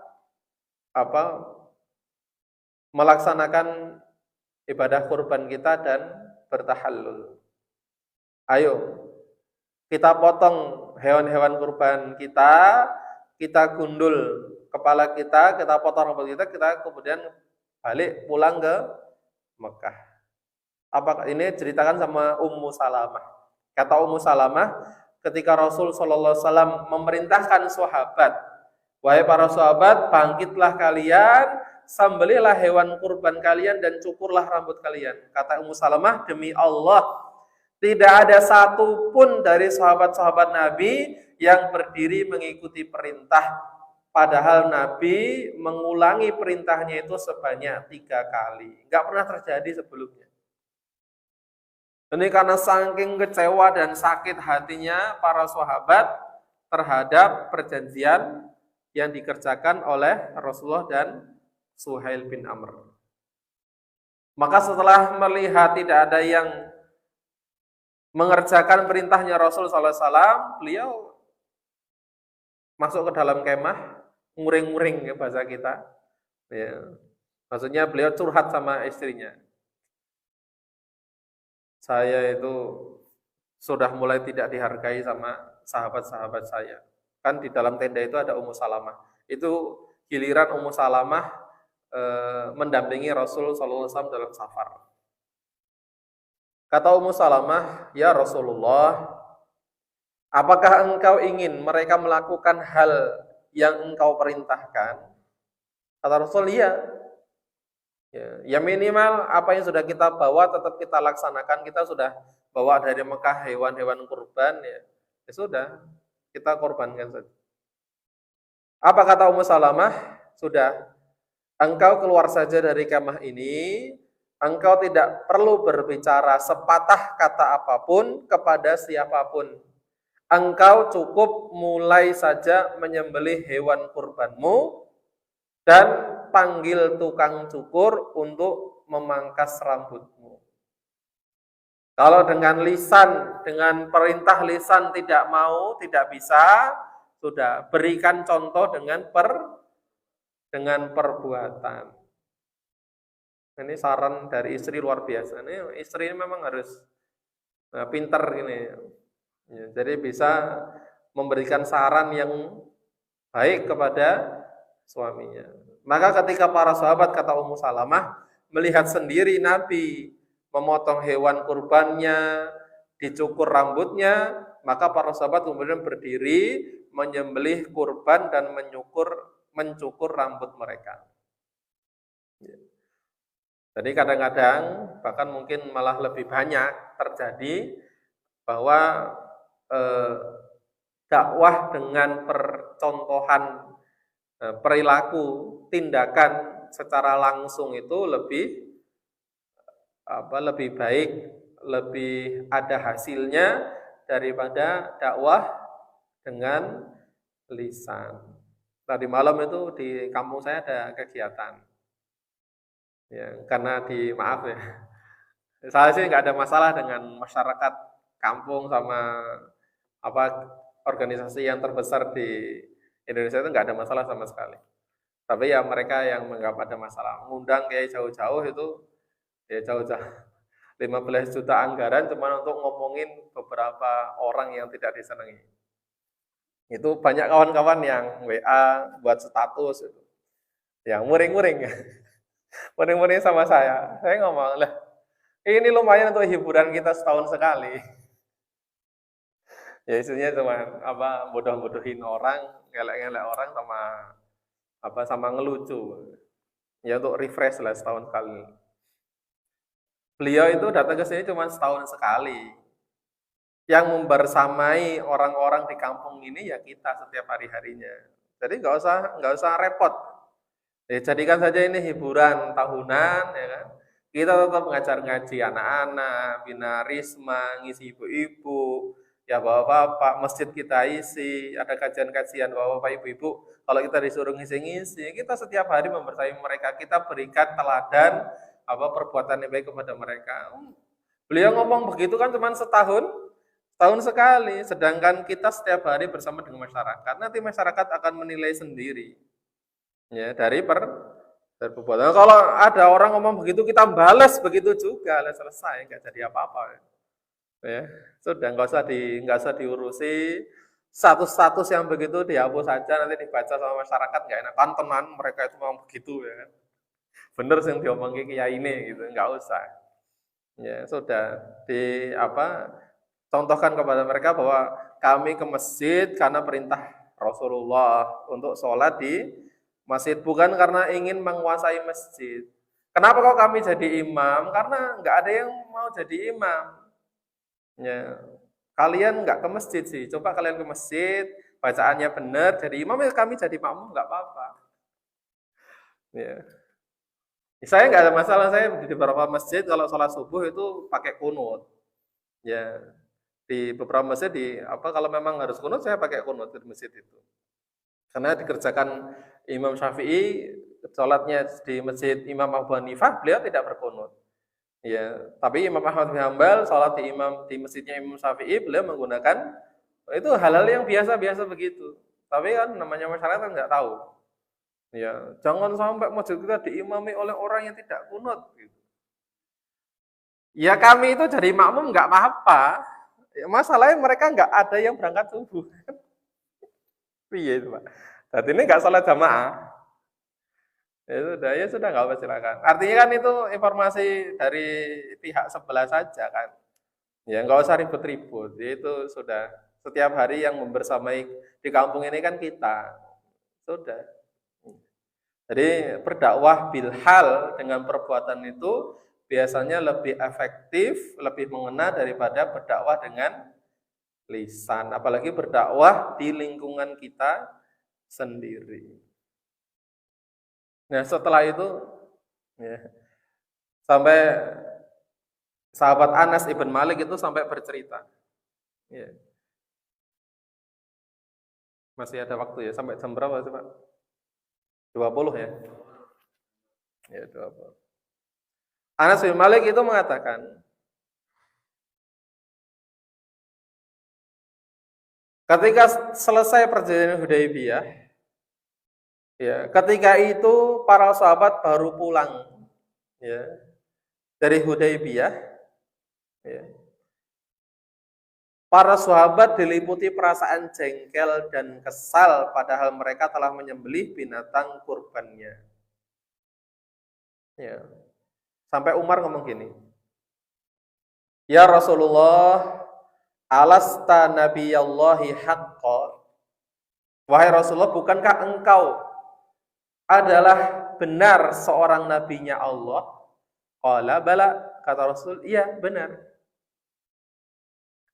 melaksanakan ibadah kurban kita dan bertahallul. Ayo kita potong hewan-hewan kurban kita gundul kepala kita potong rambut kita kemudian balik pulang ke Mekah. Apakah ini ceritakan sama Ummu Salamah. Kata Ummu Salamah, ketika Rasul Shallallahu Alaihi Wasallam memerintahkan sahabat, wahai para sahabat, bangkitlah kalian, sembelihlah hewan kurban kalian dan cukurlah rambut kalian. Kata Ummu Salamah, demi Allah, tidak ada satu pun dari sahabat-sahabat Nabi yang berdiri mengikuti perintah. Padahal Nabi mengulangi perintahnya itu sebanyak 3 kali. Enggak pernah terjadi sebelumnya. Ini karena saking kecewa dan sakit hatinya para sahabat terhadap perjanjian yang dikerjakan oleh Rasulullah dan Suhail bin Amr. Maka setelah melihat tidak ada yang mengerjakan perintahnya Rasul SAW, beliau masuk ke dalam kemah, nguring-nguring ya bahasa kita. Ya. Maksudnya beliau curhat sama istrinya. Saya itu sudah mulai tidak dihargai sama sahabat-sahabat saya. Kan di dalam tenda itu ada Ummu Salamah. Itu giliran Ummu Salamah mendampingi Rasul SAW dalam safar. Kata Ummu Salamah, ya Rasulullah, apakah engkau ingin mereka melakukan hal yang engkau perintahkan? Kata Rasul, iya. Ya minimal apa yang sudah kita bawa tetap kita laksanakan. Kita sudah bawa dari Mekah hewan-hewan kurban, ya sudah, kita korbankan saja. Apa kata Ummu Salamah? Sudah, engkau keluar saja dari kemah ini, engkau tidak perlu berbicara sepatah kata apapun kepada siapapun. Engkau cukup mulai saja menyembelih hewan kurbanmu dan panggil tukang cukur untuk memangkas rambutmu. Kalau dengan lisan, dengan perintah lisan tidak mau, tidak bisa, sudah berikan contoh dengan perbuatan. Ini saran dari istri luar biasa. Ini istri ini memang harus pinter gini. Ya, jadi bisa memberikan saran yang baik kepada suaminya. Maka ketika para sahabat, kata Ummu Salamah, melihat sendiri Nabi memotong hewan kurbannya, dicukur rambutnya, maka para sahabat kemudian berdiri menyembelih kurban dan mencukur rambut mereka. Jadi kadang-kadang bahkan mungkin malah lebih banyak terjadi bahwa dakwah dengan percontohan perilaku, tindakan secara langsung itu lebih baik, lebih ada hasilnya daripada dakwah dengan lisan. Tadi malam itu di kampung saya ada kegiatan. Ya, karena maaf ya. Saya sih nggak ada masalah dengan masyarakat kampung sama organisasi yang terbesar di Indonesia itu nggak ada masalah sama sekali. Tapi ya mereka yang menganggap ada masalah, ngundang kayak jauh-jauh itu, ya jauh-jauh 15 juta anggaran cuma untuk ngomongin beberapa orang yang tidak disenangi. Itu banyak kawan-kawan yang WA buat status itu, yang muring-muring, muring-muring sama saya. Saya ngomong lah, ini lumayan untuk hiburan kita setahun sekali. Ya isunya cuma bodoh-bodohin orang, ngelek-ngelek orang sama ngelucu. Ya untuk refresh lah setahun sekali. Beliau itu datang ke sini cuma setahun sekali. Yang membersamai orang-orang di kampung ini ya kita setiap hari-harinya. Jadi nggak usah repot. Ya, jadikan saja ini hiburan tahunan, ya kan. Kita tetap ngajar ngaji anak-anak, bina risma, ngisi ibu-ibu, ya bapak-bapak, masjid kita isi, ada kajian-kajian bapak-bapak, ibu-ibu. Kalau kita disuruh ngisi-ngisi, kita setiap hari membersamai mereka, kita berikan teladan perbuatan yang baik kepada mereka. Beliau ngomong begitu kan cuma setahun sekali, sedangkan kita setiap hari bersama dengan masyarakat. Nanti masyarakat akan menilai sendiri. Ya, dari perbuatan. Kalau ada orang ngomong begitu, kita balas begitu juga, selesai, nggak jadi apa-apa. Ya, sudah nggak usah diurusi. Status yang begitu dihapus saja, nanti dibaca sama masyarakat nggak enak. Kan teman mereka itu memang begitu ya kan. Bener sih yang diomongin kiai ini gitu, nggak usah. Ya sudah contohkan kepada mereka bahwa kami ke masjid karena perintah Rasulullah untuk sholat di masjid, bukan karena ingin menguasai masjid. Kenapa kok kami jadi imam? Karena nggak ada yang mau jadi imam. Ya, kalian nggak ke masjid sih. Coba kalian ke masjid, bacaannya benar, jadi imam ya kami jadi makmum nggak apa-apa. Ya. Saya nggak ada masalah, saya di beberapa masjid kalau sholat subuh itu pakai kunut. Ya, di beberapa masjid kalau memang harus kunut saya pakai kunut di masjid itu. Karena dikerjakan Imam Syafi'i, sholatnya di masjid Imam Abu Hanifah, beliau tidak berkunut. Ya, tapi Imam Ahmad bin Hanbal sholat di masjidnya Imam Syafi'i, beliau menggunakan itu hal-hal yang biasa-biasa begitu. Tapi kan namanya masyarakat nggak tahu. Ya, jangan sampai masjid kita diimami oleh orang yang tidak kunut. Gitu. Ya kami itu jadi makmum nggak apa-apa. Ya, masalahnya mereka nggak ada yang berangkat subuh. Iya itu Pak. Jadi ini nggak sholat jamaah. Ya sudah nggak apa silakan. Artinya kan itu informasi dari pihak sebelah saja kan. Ya nggak usah ribut-ribut. Itu sudah setiap hari yang membersamai di kampung ini kan kita. Sudah. Jadi berdakwah bilhal dengan perbuatan itu biasanya lebih efektif, lebih mengena daripada berdakwah dengan lisan. Apalagi berdakwah di lingkungan kita sendiri. Nah setelah itu ya, sampai sahabat Anas ibn Malik itu sampai bercerita. Ya. Masih ada waktu ya, sampai jam berapa sih Pak? 20 ya? Ya 20. Anas bin Malik itu mengatakan, ketika selesai perjanjian Hudaybiyah, ya, ketika itu para sahabat baru pulang ya, dari Hudaybiyah. Ya. Para sahabat diliputi perasaan jengkel dan kesal padahal mereka telah menyembelih binatang kurbannya. Ya. Sampai Umar ngomong gini, "Ya Rasulullah, alasta nabiyallahi haqqa?" Wahai Rasulullah, bukankah engkau adalah benar seorang nabinya Allah? Qala bala, kata Rasul, iya benar.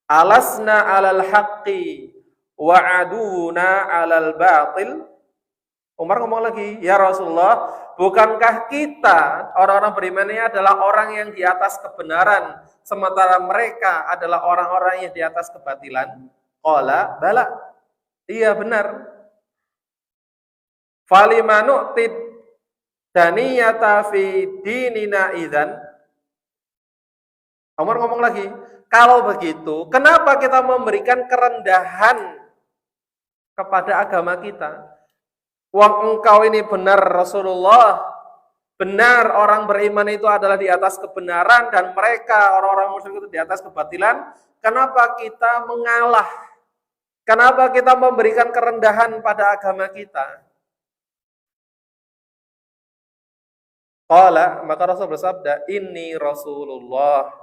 Alasna alal haqqi wa aduna alal batil. Umar ngomong lagi, ya Rasulullah, bukankah kita orang-orang beriman ini adalah orang yang di atas kebenaran, sementara mereka adalah orang-orang yang di atas kebatilan? Qala bala, iya benar. Falima nu'tid daniyata fi dinina idzan. Umar ngomong lagi, kalau begitu, kenapa kita memberikan kerendahan kepada agama kita? Wong engkau ini benar Rasulullah, benar orang beriman itu adalah di atas kebenaran dan mereka orang-orang musyrik itu di atas kebatilan. Kenapa kita mengalah? Kenapa kita memberikan kerendahan pada agama kita? Qala, maka Rasul bersabda, "Inni Rasulullah."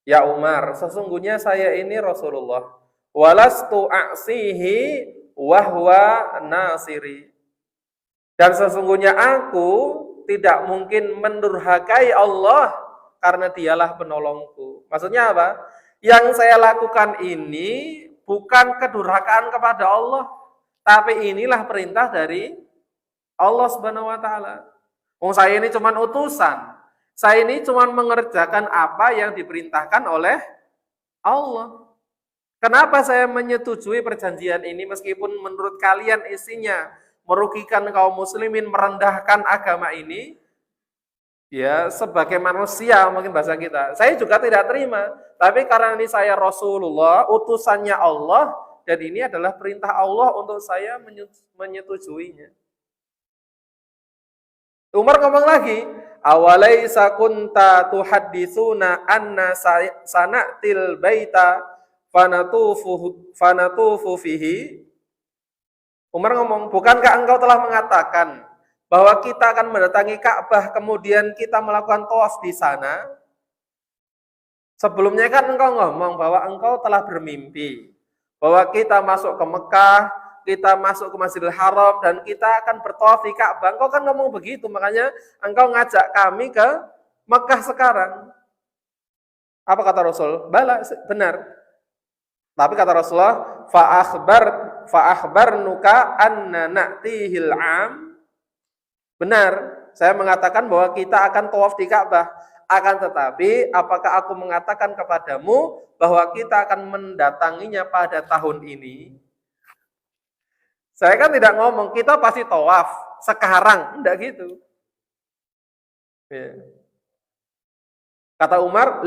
Ya Umar, sesungguhnya saya ini Rasulullah. Walastu a'sihi wahwa nasiri. Dan sesungguhnya aku tidak mungkin mendurhakai Allah karena dialah penolongku. Maksudnya apa? Yang saya lakukan ini bukan kedurhakaan kepada Allah, tapi inilah perintah dari Allah Subhanahu wa taala. Saya ini cuma utusan. Saya ini cuma mengerjakan apa yang diperintahkan oleh Allah. Kenapa saya menyetujui perjanjian ini meskipun menurut kalian isinya merugikan kaum muslimin, merendahkan agama ini? Ya, sebagai manusia mungkin bahasa kita. Saya juga tidak terima. Tapi karena ini saya Rasulullah, utusannya Allah, dan ini adalah perintah Allah untuk saya menyetujuinya. Umar ngomong lagi, awalaisa kunta tuhadditsuna anna sana'til baita fanatufu fihi. Umar ngomong, bukankah engkau telah mengatakan bahwa kita akan mendatangi Ka'bah, kemudian kita melakukan tawaf di sana? Sebelumnya kan engkau ngomong bahwa engkau telah bermimpi, bahwa kita masuk ke Mekah, kita masuk ke Masjidil Haram, dan kita akan bertawaf di Ka'bah. Engkau kan ngomong begitu, makanya engkau ngajak kami ke Mekah sekarang. Apa kata Rasul? Bala, benar. Tapi kata Rasulullah, fa'akhbarnuka anna na'tihil am. Benar, saya mengatakan bahwa kita akan tawaf di Ka'bah. Akan tetapi, apakah aku mengatakan kepadamu bahwa kita akan mendatanginya pada tahun ini? Saya kan tidak ngomong, kita pasti tawaf sekarang. Tidak gitu. Ya. Kata Umar,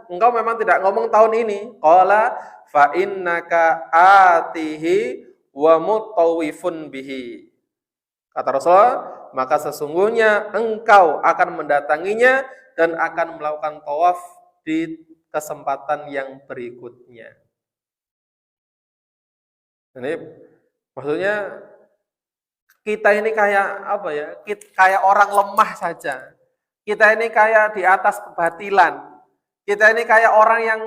engkau memang tidak ngomong tahun ini. Qala fa innaka atihi wa mutawifun bihi. Kata Rasulullah, maka sesungguhnya engkau akan mendatanginya dan akan melakukan tawaf di kesempatan yang berikutnya. Ini maksudnya kita ini kayak apa ya? Kayak orang lemah saja. Kita ini kayak di atas kebatilan. Kita ini kayak orang yang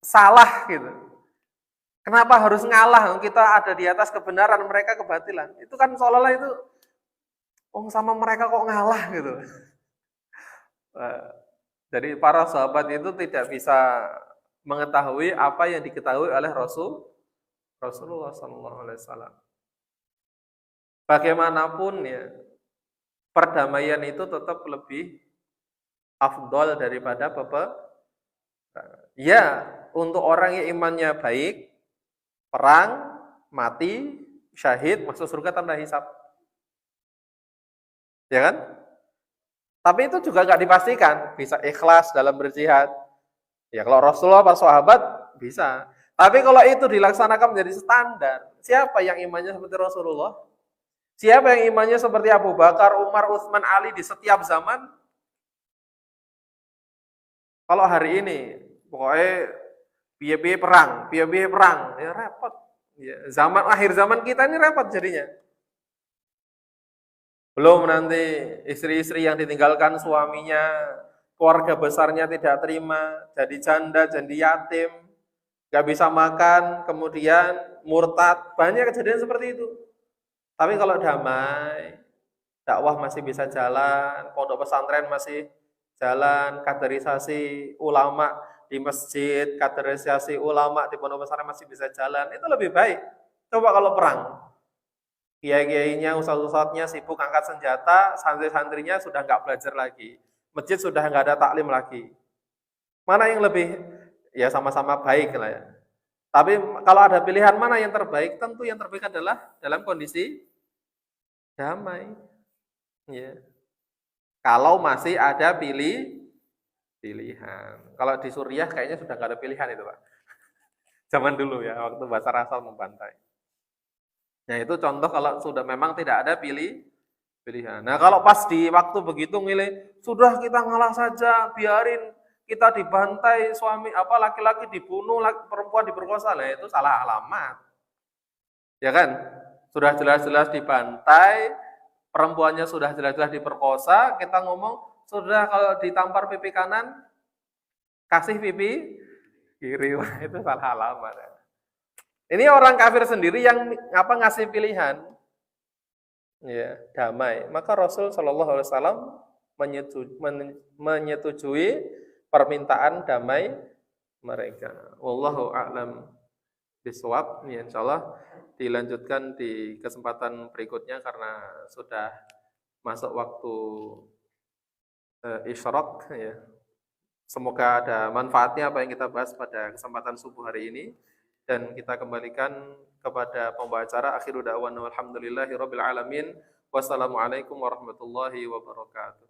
salah gitu. Kenapa harus ngalah? Kita ada di atas kebenaran, mereka kebatilan. Itu kan seolah-olah itu, sama mereka kok ngalah gitu. Jadi para sahabat itu tidak bisa mengetahui apa yang diketahui oleh Rasulullah SAW. Bagaimanapun ya, perdamaian itu tetap lebih afdol daripada ya, untuk orang yang imannya baik, perang, mati, syahid, masuk surga tanpa hisab. Ya kan? Tapi itu juga nggak dipastikan, bisa ikhlas dalam berjihad. Ya kalau Rasulullah, para sahabat, bisa. Tapi kalau itu dilaksanakan menjadi standar, siapa yang imannya seperti Rasulullah? Siapa yang imannya seperti Abu Bakar, Umar, Utsman, Ali di setiap zaman? Kalau hari ini, pokoknya piye-piye perang, ya repot. Ya, akhir zaman kita ini repot jadinya. Belum nanti istri-istri yang ditinggalkan suaminya, keluarga besarnya tidak terima, jadi janda, jadi yatim, gak bisa makan, kemudian murtad, banyak kejadian seperti itu. Tapi kalau damai, dakwah masih bisa jalan, pondok pesantren masih jalan, kaderisasi ulama di masjid, kaderisasi ulama di pondok pesantren masih bisa jalan, itu lebih baik. Coba kalau perang, kiai-kiainya, ustadz-ustadznya sibuk angkat senjata, santri-santrinya sudah nggak belajar lagi, masjid sudah nggak ada taklim lagi. Mana yang lebih, ya sama-sama baik lah ya. Tapi kalau ada pilihan mana yang terbaik, tentu yang terbaik adalah dalam kondisi damai. Ya. Kalau masih ada pilihan. Kalau di Suriah kayaknya sudah nggak ada pilihan itu, Pak. Zaman dulu ya, waktu Bashar al-Assad membantai. Nah itu contoh kalau sudah memang tidak ada pilihan. Nah kalau pas di waktu begitu milih, sudah kita ngalah saja, biarin kita dibantai, laki-laki dibunuh, perempuan diperkosa, nah itu salah alamat. Ya kan? Sudah jelas-jelas dibantai, perempuannya sudah jelas-jelas diperkosa, kita ngomong, sudah kalau ditampar pipi kanan, kasih pipi kiri, itu salah alamat. Ini orang kafir sendiri yang ngasih pilihan. Ya, damai. Maka Rasul SAW menyetujui permintaan damai mereka. Wallahu a'lam bishawab. Ya, insyaallah dilanjutkan di kesempatan berikutnya karena sudah masuk waktu isyraq ya. Semoga ada manfaatnya apa yang kita bahas pada kesempatan subuh hari ini, dan kita kembalikan kepada pembawa acara. Akhiru da'wana walhamdulillahirabbil alamin. Wassalamualaikum warahmatullahi wabarakatuh.